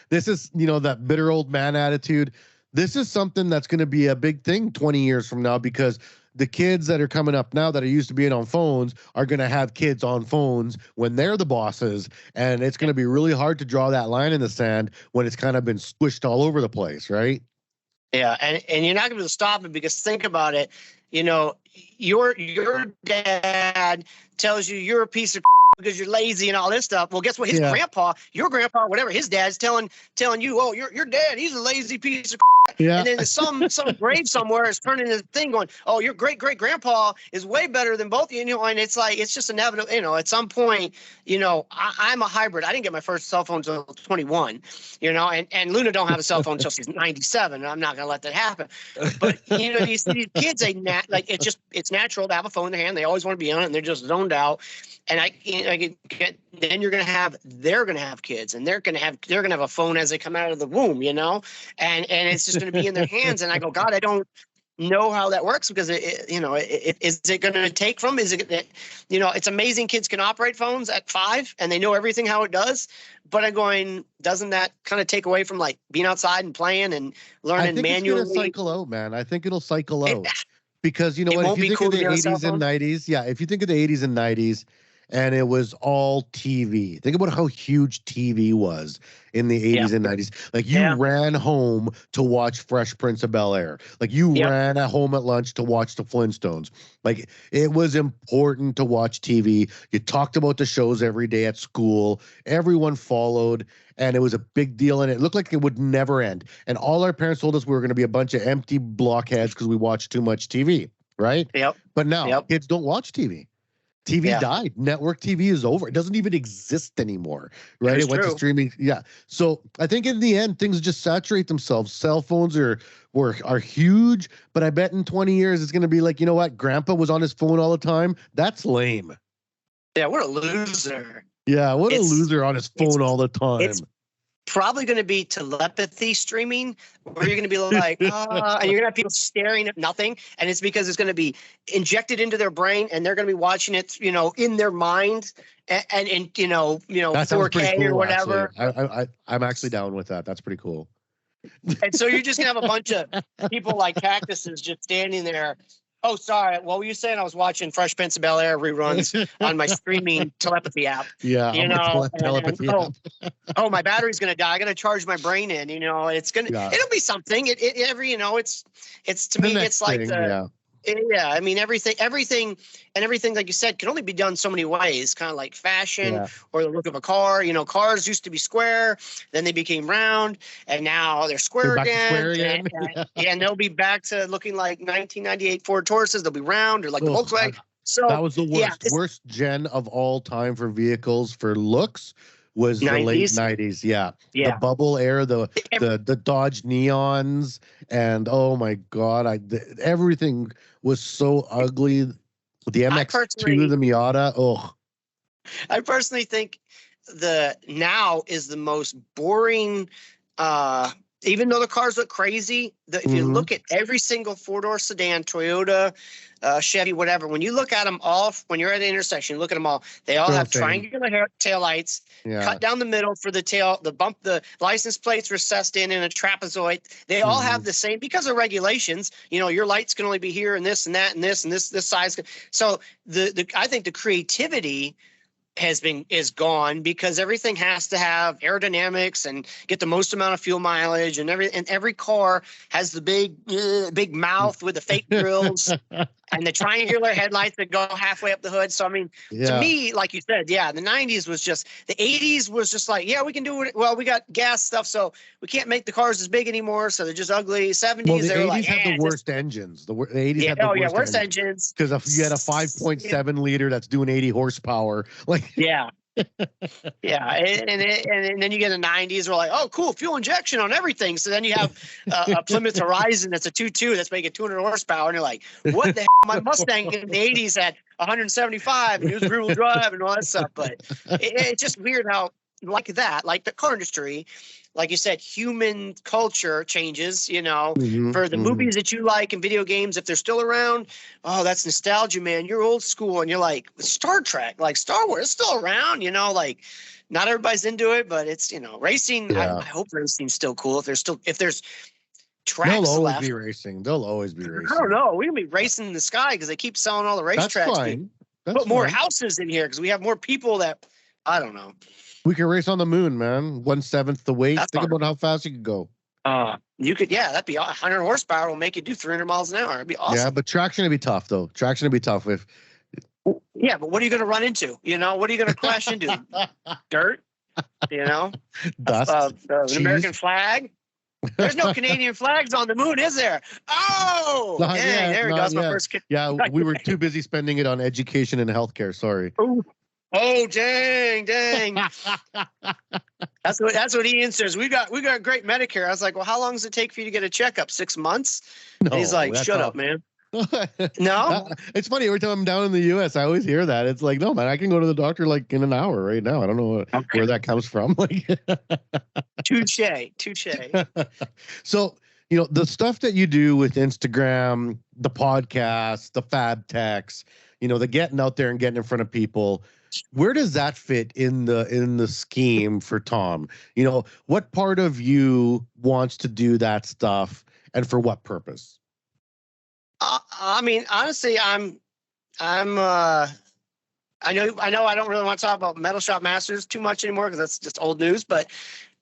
This is, that bitter old man attitude. This is something that's going to be a big thing 20 years from now, because the kids that are coming up now that are used to being on phones are going to have kids on phones when they're the bosses. And it's going to be really hard to draw that line in the sand when it's kind of been squished all over the place, right? Yeah, and you're not going to stop it, because think about it. Your dad tells you you're a piece of because you're lazy and all this stuff. Well, guess what? His grandpa, your grandpa, whatever, his dad's telling you, oh, your dad, he's a lazy piece of Yeah. And then some grave somewhere is turning this thing going, oh, your great grandpa is way better than both of you. And it's like, it's just inevitable. At some point, I'm a hybrid. I didn't get my first cell phone until 21, and Luna don't have a cell phone until she's 97. I'm not going to let that happen. But, you see these kids, it's natural to have a phone in their hand. They always want to be on it, and they're just zoned out. And then they're going to have kids, and they're going to have a phone as they come out of the womb, and it's just going to be in their hands. And I go, God, I don't know how that works, because is it going to take from, it's amazing kids can operate phones at 5 and they know everything, how it does. But I'm going, doesn't that kind of take away from like being outside and playing and learning manually? It's going to cycle out, man. I think it'll cycle out. Because if you think of the 80s and 90s, if you think of the 80s and 90s, and it was all TV. Think about how huge TV was in the 80s and 90s. Like you ran home to watch Fresh Prince of Bel-Air. Like you ran at home at lunch to watch the Flintstones. Like it was important to watch TV. You talked about the shows every day at school. Everyone followed, and it was a big deal, and it looked like it would never end. And all our parents told us we were going to be a bunch of empty blockheads because we watched too much TV, right? Yep. But now kids don't watch TV. TV died. Network TV is over. It doesn't even exist anymore, right? It went to streaming. Yeah. So I think in the end, things just saturate themselves. Cell phones are huge, but I bet in 20 years it's going to be like, you know what? Grandpa was on his phone all the time. That's lame. Yeah, what a loser. Yeah, what a loser on his phone all the time. It's probably going to be telepathy streaming, where you're going to be like, and you're going to have people staring at nothing, and it's because it's going to be injected into their brain, and they're going to be watching it, in their mind, and 4K cool, or whatever. I'm actually down with that. That's pretty cool. And so you're just going to have a bunch of people like cactuses just standing there. Oh, sorry. What were you saying? I was watching Fresh Prince of Bel-Air reruns on my streaming telepathy app. Yeah, telepathy app. Oh, my battery's gonna die. I gotta charge my brain in. It's gonna. Yeah. It'll be something. It's to me. It's like I mean, everything, like you said, can only be done so many ways. Kind of like fashion or the look of a car. Cars used to be square, then they became round, and now they're square again. And they'll be back to looking like 1998 Ford Tauruses. They'll be round or like the Volkswagen. So that was the worst gen of all time for vehicles for looks. Was 90s? The late 90s, yeah. The bubble era, the Dodge Neons, and oh my God, everything was so ugly. The MX-2, the Miata, I personally think the now is the most boring. Even though the cars look crazy, if you look at every single four-door sedan, Toyota, Chevy, whatever, when you look at them all, when you're at an intersection, look at them all. They all have triangular taillights, cut down the middle for the tail, the license plates recessed in a trapezoid. They all have the same, because of regulations. Your lights can only be here and this and that and this and this size. So I think the creativity is gone because everything has to have aerodynamics and get the most amount of fuel mileage, and every car has the big mouth with the fake grills and the triangular headlights that go halfway up the hood. So I mean, to me, like you said, the 90s was just, the 80s was just like, we can do it. Well, we got gas stuff, so we can't make the cars as big anymore, so they're just ugly. 70s, well, the they were 80s like, had the worst engines. The 80s had the worst engines. Because if you had a 5.7 liter that's doing 80 horsepower, like and then you get a 90s. We're like, oh, cool, fuel injection on everything. So then you have a Plymouth Horizon that's a 2.2 that's making 200 horsepower, and you're like, what the hell? My Mustang in the 80s had 175, and it was rear-wheel drive and all that stuff. But it's just weird how, like the car industry, like you said, human culture changes, for the movies that you like and video games, if they're still around. Oh, that's nostalgia, man. You're old school. And you're like, Star Trek, like Star Wars, it's still around, like not everybody's into it, but it's, racing. I hope racing's still cool. If there's tracks They'll always left. be racing. They'll always be racing. I don't know. We're going to be racing in the sky because they keep selling all the racetracks. That's fine. Put more houses in here because we have more people that, I don't know. We can race on the moon, man. 1/7 the weight. Think about how fast you could go. You could, that'd be 100 horsepower will make you do 300 miles an hour. It'd be awesome. Yeah, but traction would be tough, though. Traction would be tough if. Yeah, but what are you going to run into? What are you going to crash into? Dirt? Dust. An American flag? There's no Canadian flags on the moon, is there? Oh, there we go. That's my first. We were too busy spending it on education and healthcare. Sorry. Ooh. Oh, dang. That's what Ian says. We got great Medicare. I was like, well, how long does it take for you to get a checkup? 6 months? No, and he's like, shut up, man. No, it's funny. Every time I'm down in the U.S., I always hear that. It's like, no, man, I can go to the doctor like in an hour right now. I don't know where that comes from. Like, touche. So, the stuff that you do with Instagram, the podcast, the fab techs, the getting out there and getting in front of people. Where does that fit in the scheme for Tom? What part of you wants to do that stuff, and for what purpose? I mean, honestly, I know I don't really want to talk about Metal Shop Masters too much anymore because that's just old news. But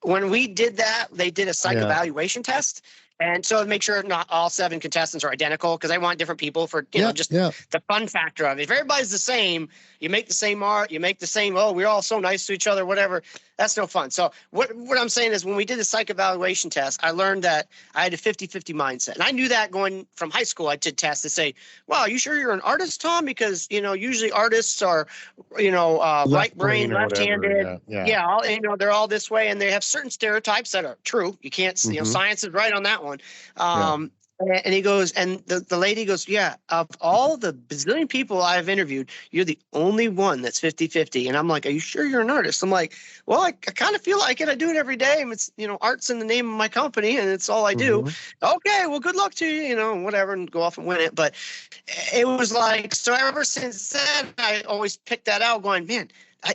when we did that, they did a psych evaluation test. And so make sure not all 7 contestants are identical because I want different people for, the fun factor of it. If everybody's the same, you make the same art, you make the same, we're all so nice to each other, whatever. That's no fun. So what I'm saying is when we did the psych evaluation test, I learned that I had a 50-50 mindset. And I knew that going from high school. I did tests to say, wow, you sure you're an artist, Tom? Because, usually artists are, right brain, left-handed. Yeah. They're all this way. And they have certain stereotypes that are true. You can't, science is right on that one. And he goes, and the lady goes, of all the bazillion people I've interviewed, you're the only one that's 50-50. And I'm like, are you sure you're an artist? I'm like, well, I kind of feel like it. I do it every day. And it's, art's in the name of my company and it's all I do. Okay, well, good luck to you, whatever, and go off and win it. But it was like, so ever since then, I always picked that out going, man,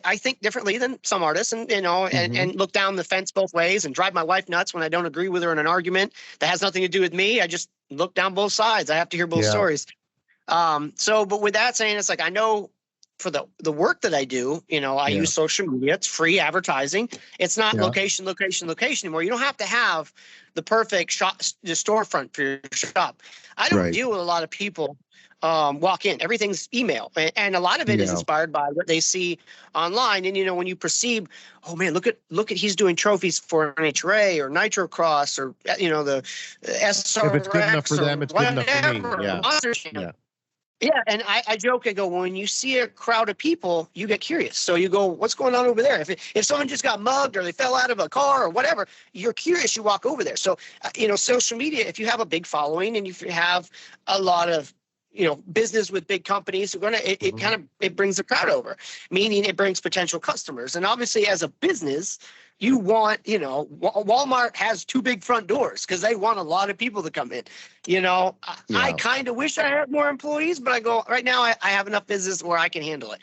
I think differently than some artists and, and look down the fence both ways and drive my wife nuts when I don't agree with her in an argument that has nothing to do with me. I just look down both sides. I have to hear both stories. But with that saying, it's like, I know for the work that I do, I use social media. It's free advertising. It's not location anymore. You don't have to have the perfect the storefront for your shop. I don't deal with a lot of people walk in. Everything's email. And a lot of it is inspired by what they see online. And, when you perceive, oh man, look at he's doing trophies for NHRA or Nitro Cross or, the SRX. If it's good enough for them, it's good enough for me. Yeah. And I joke, I go, when you see a crowd of people, you get curious. So you go, what's going on over there? If someone just got mugged or they fell out of a car or whatever, you're curious, you walk over there. So, social media, if you have a big following and if you have a lot of business with big companies, it brings the crowd over, meaning it brings potential customers. And obviously as a business, you want, Walmart has 2 big front doors because they want a lot of people to come in. I kind of wish I had more employees, but I go right now, I have enough business where I can handle it.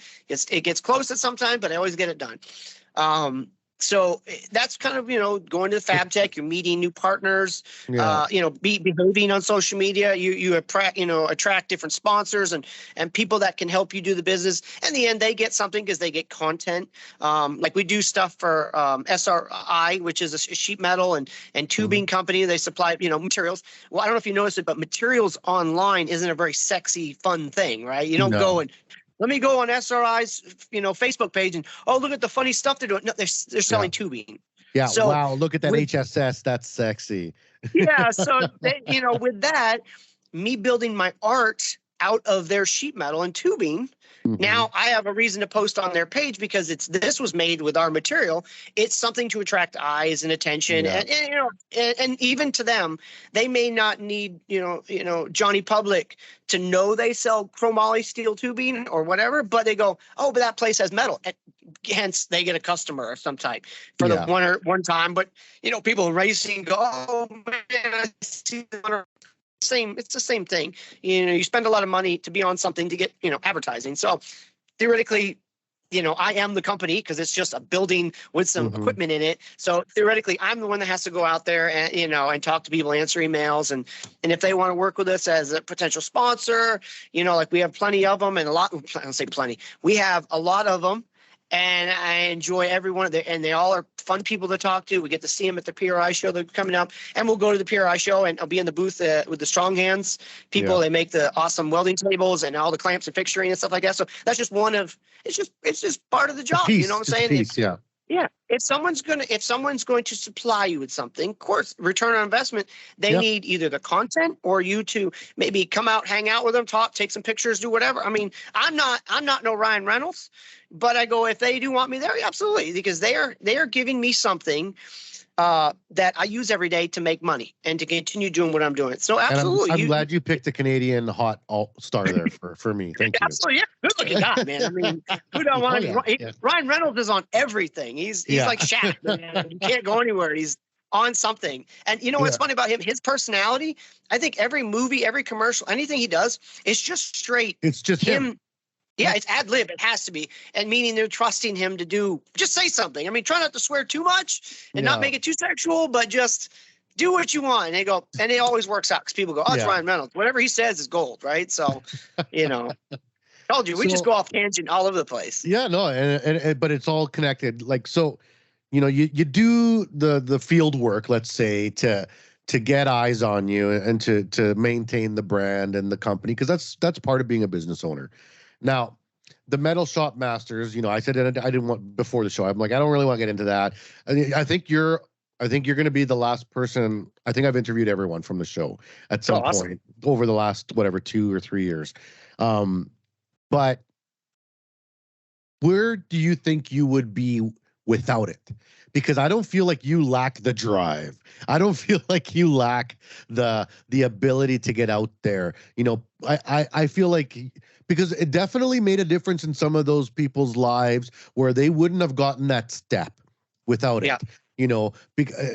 It gets close at some time, but I always get it done. So that's kind of, going to the Fab Tech, you're meeting new partners, Yeah. behaving on social media. You attract different sponsors and people that can help you do the business. In the end, they get something because they get content. Like we do stuff for SRI, which is a sheet metal and tubing company. They supply, materials. Well, I don't know if you noticed it, but materials online isn't a very sexy, fun thing, right? You don't go and let me go on SRI's, Facebook page and, oh, look at the funny stuff they're doing. No, they're selling tubing. Yeah. So wow. Look at that HSS. That's sexy. Yeah. So, with that, me building my art out of their sheet metal and tubing, now I have a reason to post on their page because this was made with our material. It's something to attract eyes and attention, and even to them, they may not need Johnny Public to know they sell chromoly steel tubing or whatever, but they go, oh, but that place has metal, and hence they get a customer of some type for the one time. But people racing go, oh man, I see the it's the same thing. You spend a lot of money to be on something to get, advertising. So theoretically, I am the company because it's just a building with some equipment in it. So theoretically, I'm the one that has to go out there and, and talk to people, answer emails. And if they want to work with us as a potential sponsor, like we have plenty of them and I don't say plenty. We have a lot of them. And I enjoy every one of them, and they all are fun people to talk to. We get to see them at the PRI show. They're coming up, and we'll go to the PRI show, and I'll be in the booth with the Strong Hands people. They make the awesome welding tables and all the clamps and fixturing and stuff like that. So that's just one of it's just part of the job. You know what I'm saying? Yeah. If someone's going to supply you with something, of course, return on investment, they need either the content or you to maybe come out, hang out with them, talk, take some pictures, do whatever. I mean, I'm not no Ryan Reynolds, but I go, if they do want me there, absolutely, because they are giving me something that I use every day to make money and to continue doing what I'm doing. So absolutely. I'm glad you picked a Canadian hot all-star there for me. Thank you. Absolutely. Yeah. Good looking guy, man. I mean, who don't want to? Ryan Reynolds is on everything. He's like Shaq, man. You can't go anywhere. He's on something. And what's funny about him? His personality, I think every movie, every commercial, anything he does, it's just straight. It's just him. Yeah, it's ad lib. It has to be. And meaning they're trusting him to just say something. I mean, try not to swear too much and not make it too sexual, but just do what you want. And they go, and it always works out because people go, oh, it's Ryan Reynolds. Whatever he says is gold, right? So, told you, we just go off tangent all over the place. Yeah, no, and but it's all connected. Like, so, you do the field work, let's say, to get eyes on you and to maintain the brand and the company, because that's part of being a business owner. Now, the Metal Shop Masters, I said I didn't want before the show. I'm like, I don't really want to get into that. I think you're going to be the last person. I think I've interviewed everyone from the show at some point over the last 2 or 3 years. But where do you think you would be without it? Because I don't feel like you lack the drive. I don't feel like you lack the ability to get out there. I feel like, because it definitely made a difference in some of those people's lives where they wouldn't have gotten that step without it.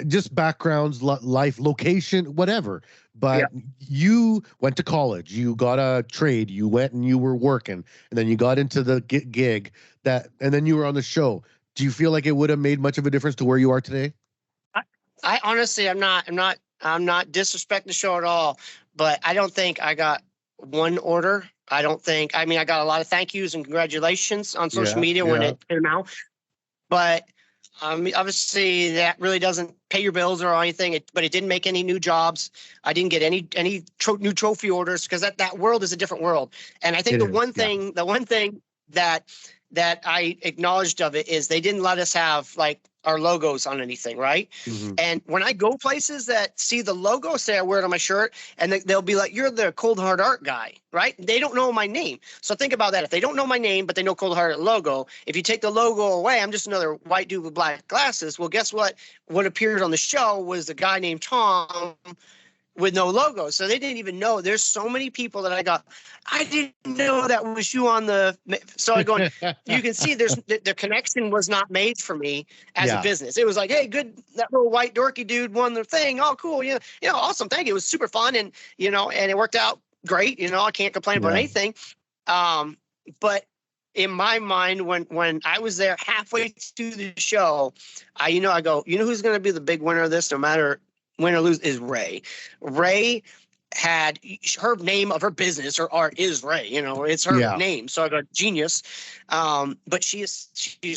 Just backgrounds, life, location, whatever. But you went to college, you got a trade, you went and you were working, and then you got into the gig and then you were on the show. Do you feel like it would have made much of a difference to where you are today? I honestly, I'm not disrespecting the show at all, but I don't think I got one order. I got a lot of thank yous and congratulations on social media when it came out, but obviously that really doesn't pay your bills or anything. But it didn't make any new jobs. I didn't get any new trophy orders because that world is a different world. And I think the one thing that I acknowledged of it is they didn't let us have like our logos on anything, right? And when I go places that see the logo, say I wear it on my shirt, and they'll be like, you're the Cold Hard Art guy, right? They don't know my name. So think about that. If they don't know my name, but they know Cold Hard Art logo, if you take the logo away, I'm just another white dude with black glasses. Well, guess what? What appeared on the show was a guy named Tom with no logo. So they didn't even know. There's so many people that I didn't know that was you on the. So I go, you can see the connection was not made for me as a business. It was like, hey, good, that little white dorky dude won the thing. Oh, cool. Awesome. Thank you. It was super fun. And, and it worked out great. I can't complain about anything. But in my mind, when I was there halfway through the show, I go, who's going to be the big winner of this, no matter win or lose, is Ray. Ray had her name of her business, her art is Ray, it's her name. So I go, genius. But she's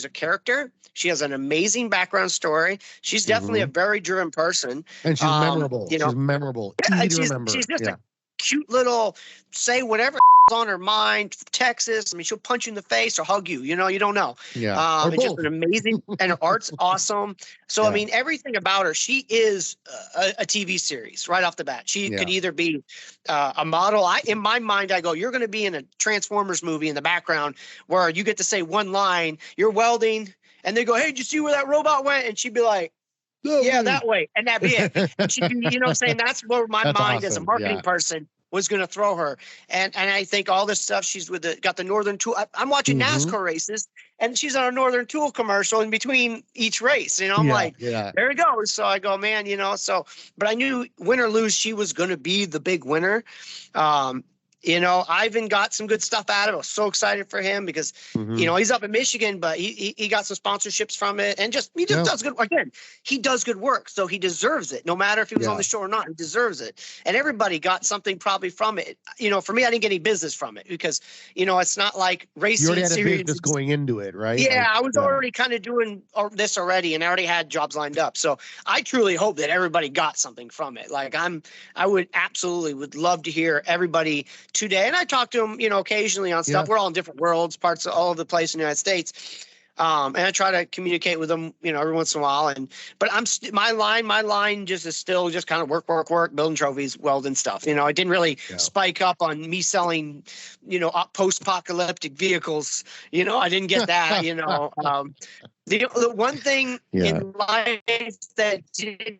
a character. She has an amazing background story. She's definitely a very driven person. And she's memorable. She's memorable. Yeah, she's just a cute little, say whatever on her mind, Texas. I mean, she'll punch you in the face or hug you. You don't know. Yeah. It's just an amazing, and her art's awesome. So, I mean, everything about her, she is a TV series right off the bat. She could either be a model. In my mind, I go, you're going to be in a Transformers movie in the background where you get to say one line, you're welding, and they go, hey, did you see where that robot went? And she'd be like, yeah, that way. And that'd be it. And she'd be, what I'm saying? That's where my mind awesome. As a marketing person was going to throw her. And I think all this stuff, she's got the Northern Tool. I'm watching NASCAR races, and she's on a Northern Tool commercial in between each race. I'm like, there it goes. So I go, man, but I knew win or lose, she was going to be the big winner. Ivan got some good stuff out of it. I was so excited for him because, he's up in Michigan, but he got some sponsorships from it, and he just does good. Again, he does good work, so he deserves it. No matter if he was on the show or not, he deserves it. And everybody got something probably from it. For me, I didn't get any business from it because, it's not like racing. You already had series. a business going into it, right? Yeah, I was already kind of doing this already, and I already had jobs lined up. So I truly hope that everybody got something from it. Like I would love to hear everybody today. And I talk to them, occasionally on stuff. We're all in different worlds, parts of all over the place in the United States. And I try to communicate with them, every once in a while. But my line just is still just kind of work, building trophies, welding stuff. I didn't really spike up on me selling, post-apocalyptic vehicles. I didn't get that, the one thing in life that did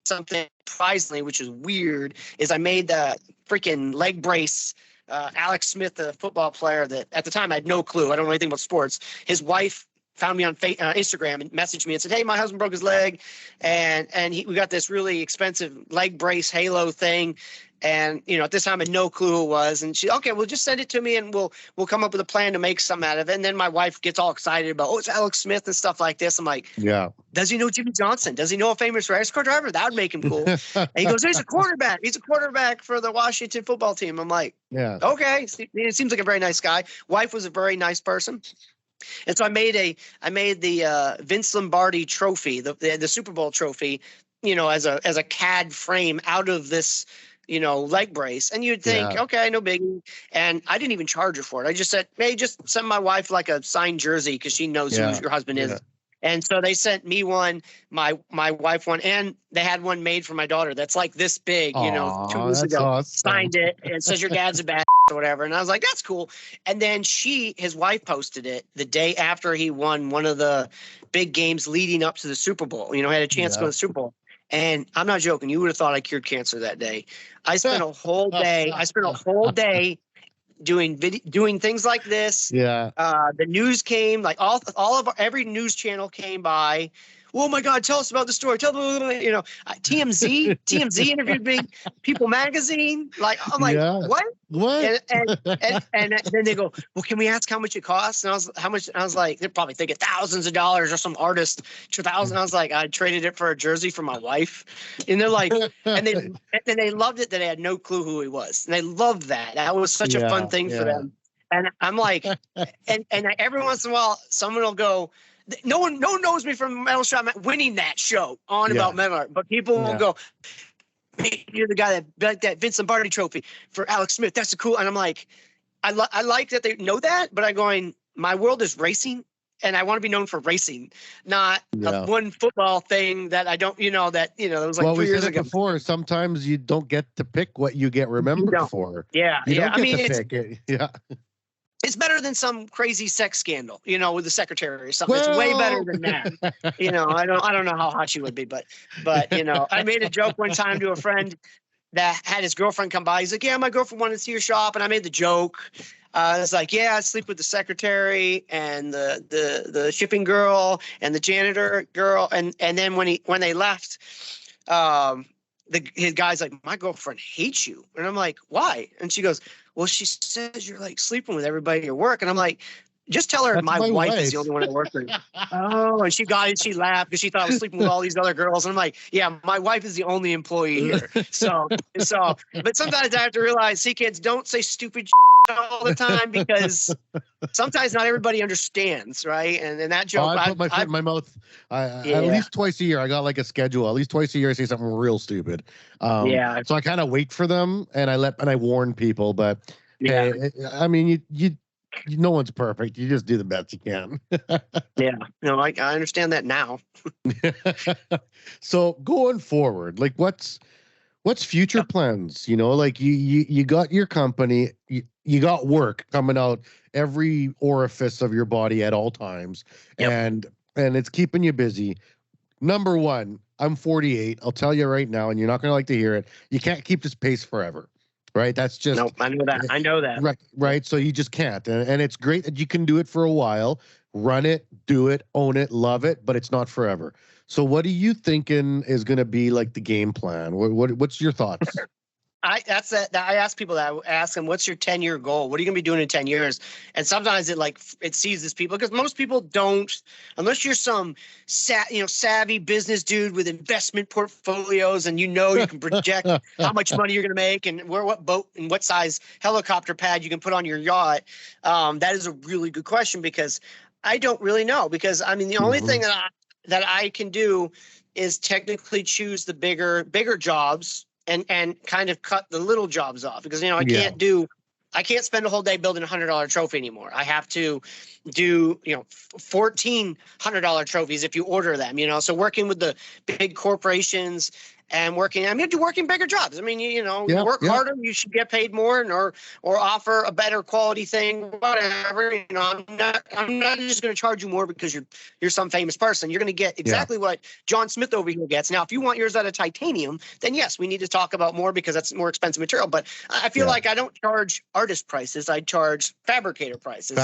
something surprisingly, which is weird, is I made the freaking leg brace. Alex Smith, the football player that at the time I had no clue. I don't know anything about sports. His wife found me on Instagram and messaged me and said, hey, my husband broke his leg. And we got this really expensive leg brace halo thing. And, at this time I had no clue who it was. And she, okay, well, just send it to me and we'll come up with a plan to make something out of it. And then my wife gets all excited about, it's Alex Smith and stuff like this. I'm like, does he know Jimmy Johnson? Does he know a famous race car driver? That would make him cool. And he goes, he's a quarterback. He's a quarterback for the Washington football team. I'm like, okay. It seems like a very nice guy. Wife was a very nice person. And so I made the Vince Lombardi trophy, the Super Bowl trophy, as a CAD frame out of this, leg brace. And you'd think, okay, no biggie. And I didn't even charge her for it. I just said, hey, just send my wife like a signed jersey because she knows who your husband is. And so they sent me one, my wife one, and they had one made for my daughter that's like this big, 2 years ago. Awesome. Signed it and says your dad's a bad or whatever. And I was like, that's cool. And then his wife posted it the day after he won one of the big games leading up to the Super Bowl. Had a chance to go to the Super Bowl. And I'm not joking. You would have thought I cured cancer that day. I spent a whole day doing things like this. The news came, like every news channel came by. Oh my God, tell us about the story. TMZ interviewed me, People Magazine. Like, I'm like, what? And then they go, well, can we ask how much it costs? And I was like, they're probably thinking thousands of dollars or some artist, 2,000. I was like, I traded it for a jersey for my wife. And they're like, and they loved it that I had no clue who he was. And they loved that. That was such a fun thing for them. And I'm like, and every once in a while, someone will go, no one knows me from Metal Shop winning that show about metal art, but people will go, hey, you're the guy that Vince Lombardi trophy for Alex Smith. That's cool. And I'm like, I like that they know that, but I'm going, my world is racing and I want to be known for racing, not one football thing that I don't, it was like 3 years ago. Before, sometimes you don't get to pick what you get remembered for. It's better than some crazy sex scandal, with the secretary or something. It's way better than that. I don't know how hot she would be, but I made a joke one time to a friend that had his girlfriend come by. He's like, yeah, my girlfriend wanted to see your shop. And I made the joke. It's like, yeah, I sleep with the secretary and the shipping girl and the janitor girl. And then when they left, his guy's like, my girlfriend hates you. And I'm like, why? And she goes, well, she says you're like sleeping with everybody at your work. And I'm like, Just tell her That's my my wife is the wife. only one I work with. Oh, and she laughed because she thought I was sleeping with all these other girls. And I'm like, yeah, my wife is the only employee here. So, but sometimes I have to realize, see, kids, don't say stupid all the time because sometimes not everybody understands, right? And that Oh, joke, I put my foot in my mouth. At least twice a year. I got like a schedule. At least twice a year, I say something real stupid. Yeah. So I kind of wait for them, and I warn people. But Yeah. hey, I mean, no one's perfect. You just do the best you can. Yeah. No, I understand that now. So going forward, like what's future plans? You know, like you got your company, you got work coming out every orifice of your body at all times, Yep. and it's keeping you busy. Number one, I'm 48. I'll tell you right now, and you're not going to like to hear it. You can't keep this pace forever, right? That's just Nope, I know that. I know that. right. So you just can't, and it's great that you can do it for a while, run it, do it, own it, love it, but it's not forever. So what are you thinking is going to be like the game plan? What's your thoughts? I ask people that. I ask them, "What's your 10-year goal? What are you gonna be doing in 10 years?" And sometimes it seizes people because most people don't, unless you're some savvy business dude with investment portfolios and you can project how much money you're gonna make and what boat and what size helicopter pad you can put on your yacht. That is a really good question because I don't really know, because I mean the only thing that I can do is technically choose the bigger jobs and kind of cut the little jobs off, because I can't spend a whole day building $100 trophy anymore. I have to do $1,400 trophies if you order them. So working with the big corporations and working bigger jobs. I mean, you work harder, you should get paid more, or offer a better quality thing, whatever. I'm not just going to charge you more because you're some famous person. You're going to get exactly what John Smith over here gets. Now, if you want yours out of titanium, then yes, we need to talk about more because that's more expensive material. But I feel like I don't charge artist prices. I charge fabricator prices.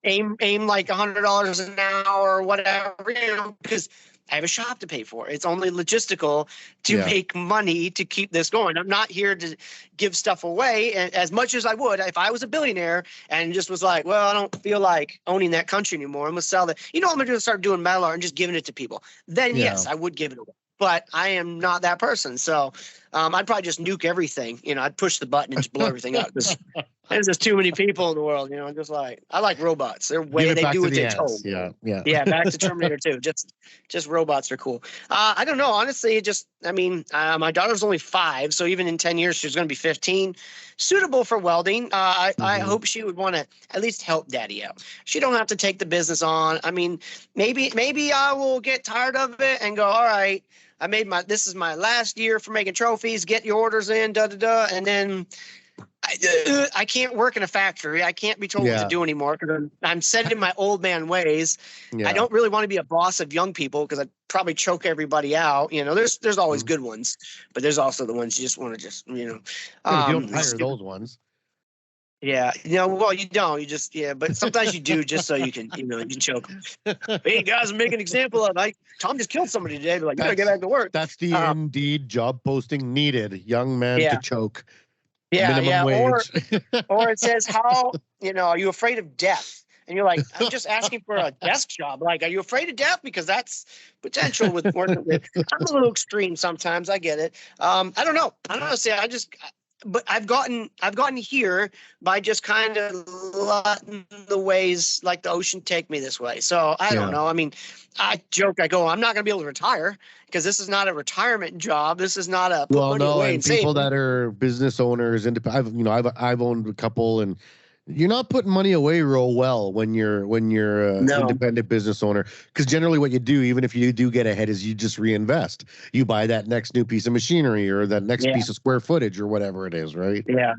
Aim like $100 an hour or whatever, because I have a shop to pay for. It's only logistical to make money to keep this going. I'm not here to give stuff away as much as I would if I was a billionaire and just was like, well, I don't feel like owning that country anymore. I'm going to sell that. I'm going to start doing metal art and just giving it to people. Then, yes, I would give it away. But I am not that person. So I'd probably just nuke everything. I'd push the button and just blow everything up. There's just too many people in the world, just like, I like robots. They do what they're told. Yeah, back to Terminator 2. Just robots are cool. I don't know. Honestly, my daughter's only 5, so even in 10 years, she's going to be 15. Suitable for welding. I hope she would want to at least help daddy out. She don't have to take the business on. I mean, maybe I will get tired of it and go, all right, this is my last year for making trophies. Get your orders in, and then I can't work in a factory. I can't be told what to do anymore because I'm set in my old man ways. I don't really want to be a boss of young people because I'd probably choke everybody out. There's always good ones, but there's also the ones you just want to you don't hire those ones. Yeah. Well, you don't. You just, but sometimes you do just so you can, you can choke them. Hey, guys, make an example of Tom just killed somebody today. They're like, you gotta get back to work. That's the Indeed job posting needed. Young man to choke. Yeah. Wage. Or it says, how, are you afraid of death? And you're like, I'm just asking for a desk job. Like, are you afraid of death? Because that's potential with working with. I'm a little extreme sometimes. I get it. I don't know. I don't know. See, but I've gotten here by just kind of letting the ways like the ocean take me this way. So I don't know. I mean, I joke. I go, I'm not going to be able to retire because this is not a retirement job. This is not a put money away and people save. that are business owners, and I've owned a couple, and you're not putting money away real well when you're independent business owner, because generally what you do, even if you do get ahead, is you just reinvest. You buy that next new piece of machinery or that next piece of square footage or whatever it is, right? Yeah.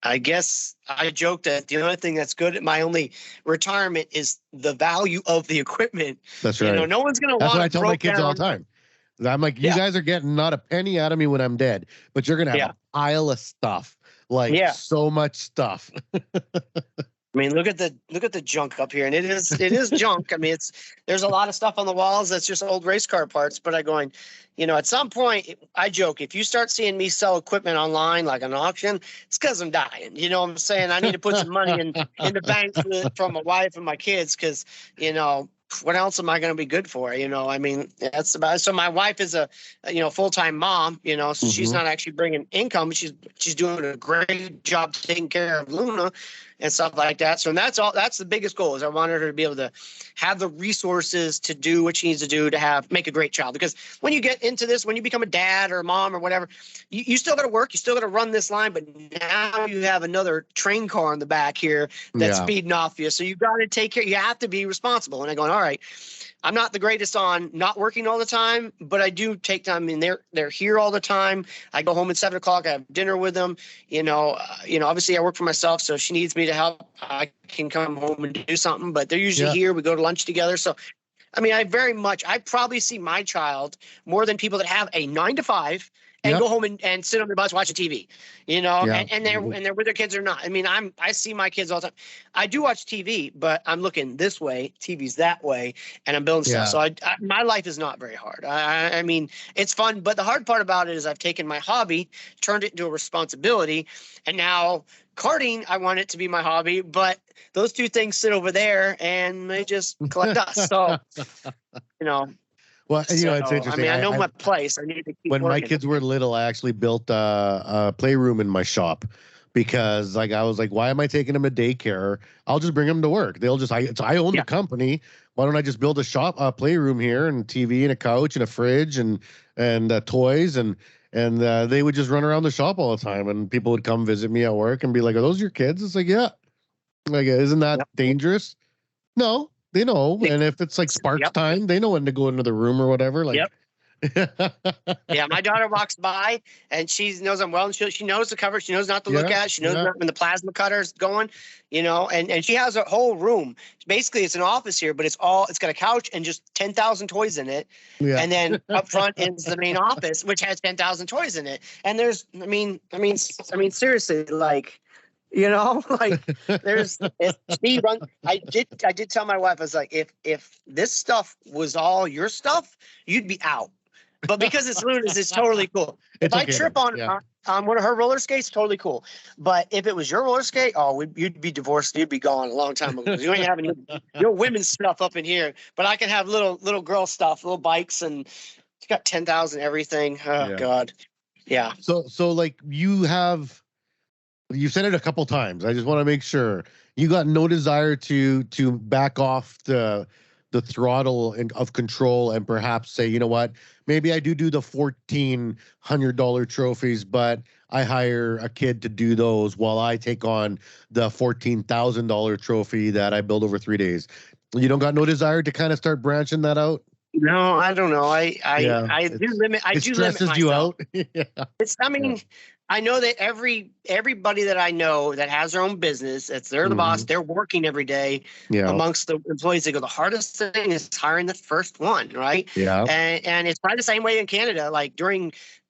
I guess I joked that the only thing that's good at my only retirement is the value of the equipment. That's right. No one's going to want to. That's what I tell my kids all the time. I'm like, you guys are getting not a penny out of me when I'm dead, but you're going to have a pile of stuff. So much stuff. I mean, look at the junk up here, and it is junk. I mean, there's a lot of stuff on the walls that's just old race car parts. But at some point, I joke, if you start seeing me sell equipment online like an auction, it's because I'm dying. You know what I'm saying? I need to put some money in the bank from my wife and my kids because what else am I going to be good for? I mean, that's about it. So my wife is a full-time mom, so she's not actually bringing income. She's doing a great job taking care of Luna and stuff like that. So that's the biggest goal is I want her to be able to have the resources to do what she needs to do to make a great child. Because when you get into this, when you become a dad or a mom or whatever, you still got to work. You still got to run this line. But now you have another train car in the back here that's speeding off you. So you got to take care. You have to be responsible. And I'm going, all right, I'm not the greatest on not working all the time, but I do take time. I mean, they're here all the time. I go home at 7 o'clock. I have dinner with them. Obviously I work for myself, so she needs me to help. I can come home and do something, but they're usually here. We go to lunch together. So, I mean, I probably see my child more than people that have a 9 to 5 and go home and sit on the bus watching TV, and they're with their kids or not. I mean, I see my kids all the time. I do watch TV, but I'm looking this way, TV's that way, and I'm building stuff. So my life is not very hard. I mean, it's fun, but the hard part about it is I've taken my hobby, turned it into a responsibility, and now karting, I want it to be my hobby, but those two things sit over there and they just collect dust. So, Well, it's interesting. I mean, I know my place. I need to keep when working. my kids were little, I actually built a playroom in my shop because I was like, why am I taking them to daycare? I'll just bring them to work. I own the company. Why don't I just build a playroom here and TV and a couch and a fridge and toys and they would just run around the shop all the time and people would come visit me at work and be like, are those your kids? It's like, yeah. Like, isn't that dangerous? No. They know, and if it's like sparks time, they know when to go into the room or whatever. Like, yeah, my daughter walks by and she knows I'm welding. She knows the cover. She knows not to look at it. She knows when the plasma cutter's going, and she has a whole room. Basically, it's an office here, but it's got a couch and just 10,000 toys in it. Yeah. And then up front is the main office, which has 10,000 toys in it. And there's, I mean, seriously, like, there's she run. I did tell my wife, I was like, if this stuff was all your stuff, you'd be out. But because it's Luna's, it's totally cool. If I trip on one of her roller skates, totally cool. But if it was your roller skate, you'd be divorced. You'd be gone a long time ago. You ain't having your women's stuff up in here. But I can have little girl stuff, little bikes, and you got 10,000 everything. Oh God, yeah. So like you've said it a couple times. I just want to make sure you got no desire to back off the throttle of control and perhaps say, you know what, maybe I do the $1,400 trophies, but I hire a kid to do those while I take on the $14,000 trophy that I build over 3 days. You don't got no desire to kind of start branching that out? No, I don't know. I do limit. I do limit myself. It stresses you out. It's. I mean. I know that everybody that I know that has their own business, they're the boss, they're working every day amongst the employees. They go, the hardest thing is hiring the first one, right? Yeah. And it's probably the same way in Canada, like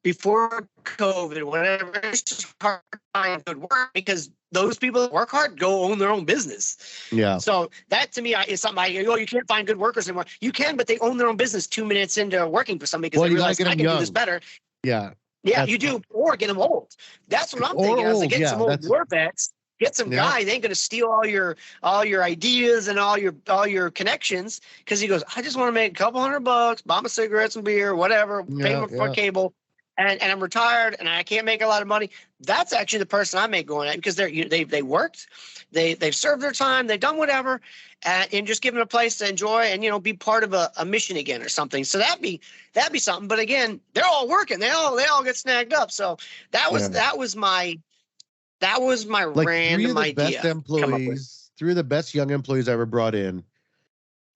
before COVID, whatever, it's just hard to find good work because those people that work hard go own their own business. Yeah. So that to me is something you can't find good workers anymore. You can, but they own their own business 2 minutes into working for somebody because they realize I can do this better. Yeah. Yeah, you do, or get them old. That's what I'm thinking. I was like, get some old war vets, get some guy. They ain't gonna steal all your ideas and all your connections because he goes, I just want to make a couple $100, buy my cigarettes and beer, whatever, pay for cable, and I'm retired and I can't make a lot of money. That's actually the person I make going at because they worked, they've served their time, they've done whatever, and just give them a place to enjoy and be part of a mission again or something. So that'd be something. But again, they're all working. They all get snagged up. So that was my like random idea. Three of the best young employees I ever brought in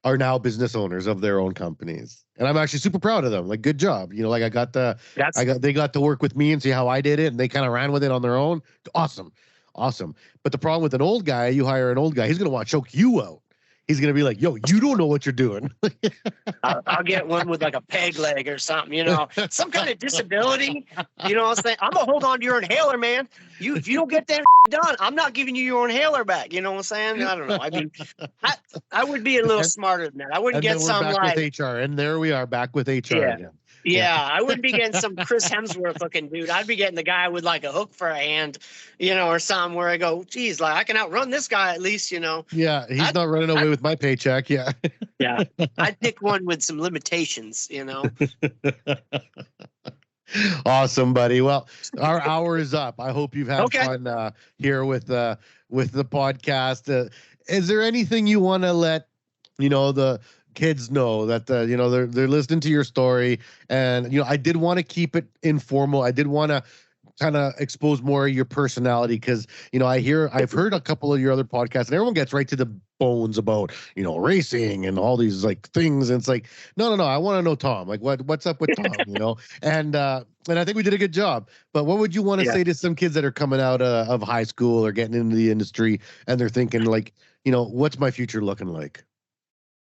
are now business owners of their own companies. And I'm actually super proud of them. Like, good job. They got to work with me and see how I did it. And they kind of ran with it on their own. Awesome. But the problem with an old guy, you hire an old guy, he's going to want to choke you out. he's gonna be like, "Yo, you don't know what you're doing." I'll get one with like a peg leg or something, some kind of disability. You know what I'm saying? I'm gonna hold on to your inhaler, man. If you don't get that done, I'm not giving you your inhaler back. You know what I'm saying? I don't know. I mean, I would be a little smarter than that. I wouldn't And get then we're some back like with HR, and there we are back with HR Yeah. again. Yeah, I wouldn't be getting some Chris Hemsworth looking dude. I'd be getting the guy with like a hook for a hand, or something where I go, geez, like I can outrun this guy at least, Yeah, he's not running away with my paycheck. Yeah. Yeah. I'd pick one with some limitations, Awesome, buddy. Well, our hour is up. I hope you've had Okay. fun here with the podcast. Is there anything you want to let the kids know that they're listening to your story? And I did want to keep it informal. I did want to kind of expose more of your personality because I've heard a couple of your other podcasts and everyone gets right to the bones about racing and all these like things, and it's like no, I want to know Tom, like what's up with Tom. And I think we did a good job. But what would you want to say to some kids that are coming out of high school or getting into the industry and they're thinking like, what's my future looking like?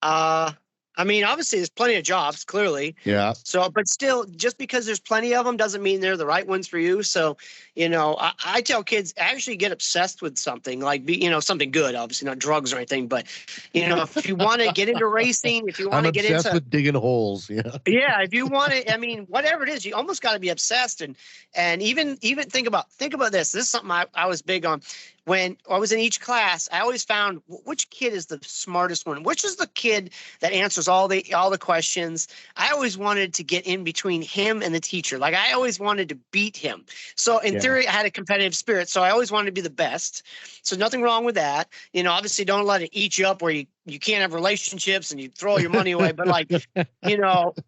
I mean, obviously there's plenty of jobs, clearly. Yeah. So, but still, just because there's plenty of them doesn't mean they're the right ones for you. So, I tell kids actually get obsessed with something like something good, obviously not drugs or anything, but if you want to get into racing, if you want to get into with digging holes. Yeah. Yeah, if you want to, I mean, whatever it is, you almost got to be obsessed and even think about this. This is something I was big on. When I was in each class, I always found which kid is the smartest one, which is the kid that answers all the questions. I always wanted to get in between him and the teacher. Like I always wanted to beat him. So in theory, I had a competitive spirit. So I always wanted to be the best. So nothing wrong with that. Obviously don't let it eat you up where you can't have relationships and you throw your money away. But like,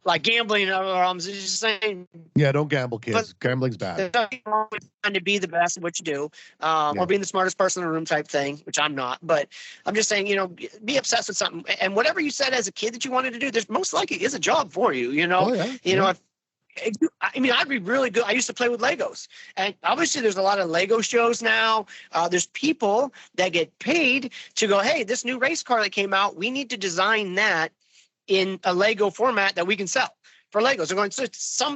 like gambling and other it's just saying. Yeah, don't gamble, kids. Gambling's bad. There's nothing wrong with trying to be the best at what you do, or being the smartest person in the room type thing, which I'm not. But I'm just saying, be obsessed with something. And whatever you said as a kid that you wanted to do, there's most likely is a job for you, Oh, yeah. I'd be really good. I used to play with Legos, and obviously there's a lot of Lego shows now. There's people that get paid to go, hey, this new race car that came out, we need to design that in a Lego format that we can sell for Legos. They're going, so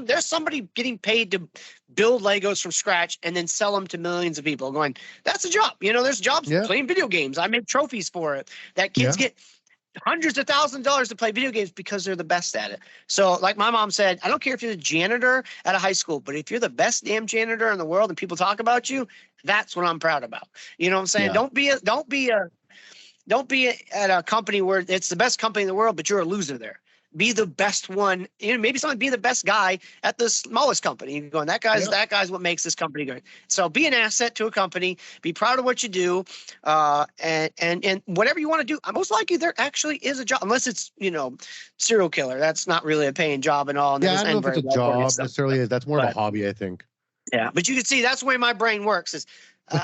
there's somebody getting paid to build Legos from scratch and then sell them to millions of people. Going, that's a job. There's jobs playing video games. I make trophies for it that kids get hundreds of thousands of dollars to play video games because they're the best at it. So like my mom said, I don't care if you're the janitor at a high school, but if you're the best damn janitor in the world and people talk about you, that's what I'm proud about. You know what I'm saying? Yeah. Don't be at a company where it's the best company in the world, but you're a loser there. Be the best one. Maybe someone be the best guy at the smallest company. You're going, that guy's what makes this company good. So be an asset to a company. Be proud of what you do, and whatever you want to do. Most likely there actually is a job, unless it's serial killer. That's not really a paying job at all. And I don't know if it's a job necessarily. That's more of a hobby, I think. Yeah, but you can see that's the way my brain works. Is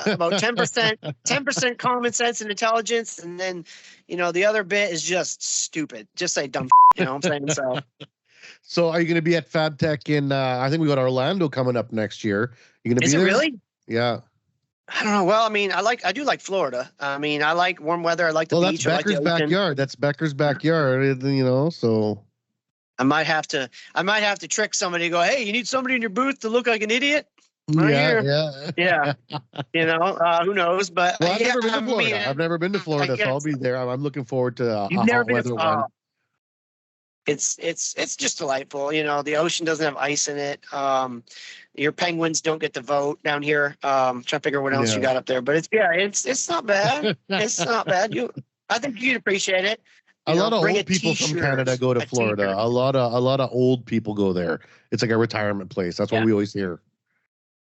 about 10% common sense and intelligence, and then the other bit is just stupid, just say dumb. You know what I'm saying? So are you going to be at FabTech in? I think we got Orlando coming up next year. You going to be there? Is it really? Yeah. I don't know. Well, I mean, I do like Florida. I mean, I like warm weather. I like the beach. That's Becker's backyard. That's Becker's backyard. So. I might have to trick somebody to go, hey, you need somebody in your booth to look like an idiot? Yeah. Who knows? But I've never been to Florida. I've never been to Florida, so I'll be there. I'm looking forward to a hot weather one. It's just delightful. The ocean doesn't have ice in it. Your penguins don't get to vote down here. Trying to figure what else you got up there, but it's not bad. It's not bad. I think you'd appreciate it. A lot of old people from Canada go to Florida. A lot of old people go there. It's like a retirement place. That's what we always hear.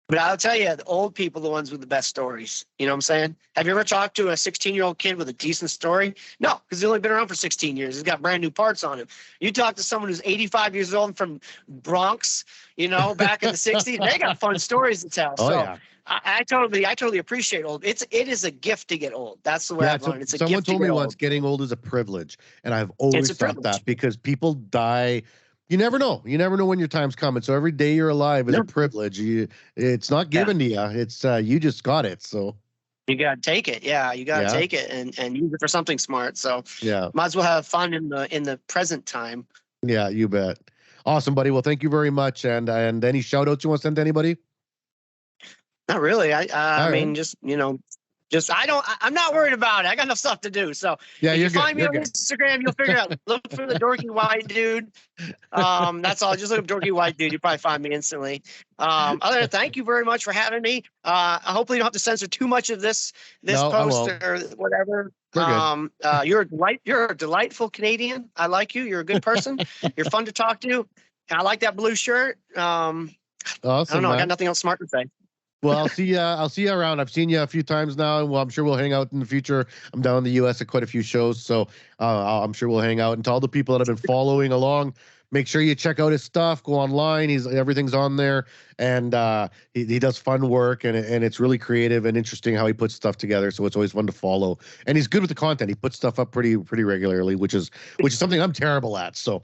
But I'll tell you, the old people are the ones with the best stories. You know what I'm saying? Have you ever talked to a 16-year-old kid with a decent story? No, because he's only been around for 16 years. He's got brand new parts on him. You talk to someone who's 85 years old from Bronx, back in the 60s, they got fun stories to tell. I totally appreciate old. It is a gift to get old. That's the way I've learned. It's a someone gift told me once, getting old is a privilege, and I've always thought that because people die. You never know. You never know when your time's coming. So every day you're alive is a privilege. It's not given to you. It's you just got it. So You got to take it. Yeah, you got to Yeah. take it and use it for something smart. So Yeah. might as well have fun in the present time. Yeah, you bet. Awesome, buddy. Well, thank you very much. And any shout outs you want to send to anybody? Not really. I All mean, right. just I'm not worried about it. I got enough stuff to do. So Yeah, if you're you good. find me You're on good. Instagram, you'll figure it out. Look for the dorky white dude. That's all. Just look up dorky white dude. You probably find me instantly. Other than that, thank you very much for having me. Hopefully you don't have to censor too much of this No, I post won't. or whatever. We're good. You're a delightful Canadian. I like you. You're a good person. You're fun to talk to. And I like that blue shirt. I Awesome. don't know. I man. got nothing else smart to say. Well, I'll see you. I'll see you around. I've seen you a few times now, and I'm sure we'll hang out in the future. I'm down in the U.S. at quite a few shows, so I'm sure we'll hang out. And to all the people that have been following along, make sure you check out his stuff. Go online. Everything's on there, and he does fun work, and it's really creative and interesting how he puts stuff together. So it's always fun to follow. And he's good with the content. He puts stuff up pretty regularly, which is something I'm terrible at. So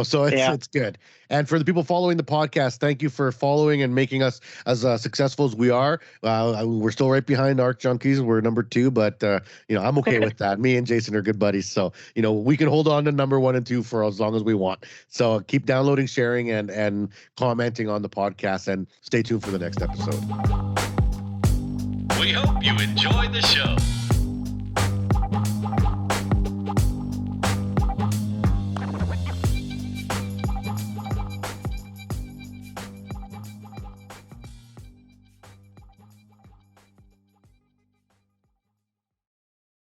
so it's good. And for the people following the podcast, thank you for following and making us as successful as we are. We're still right behind Arc Junkies. We're number 2, but I'm okay with that. Me and Jason are good buddies, so we can hold on to number 1 and 2 for as long as we want. So keep downloading, sharing, and commenting on the podcast, and stay tuned for the next episode. We hope you enjoyed the show.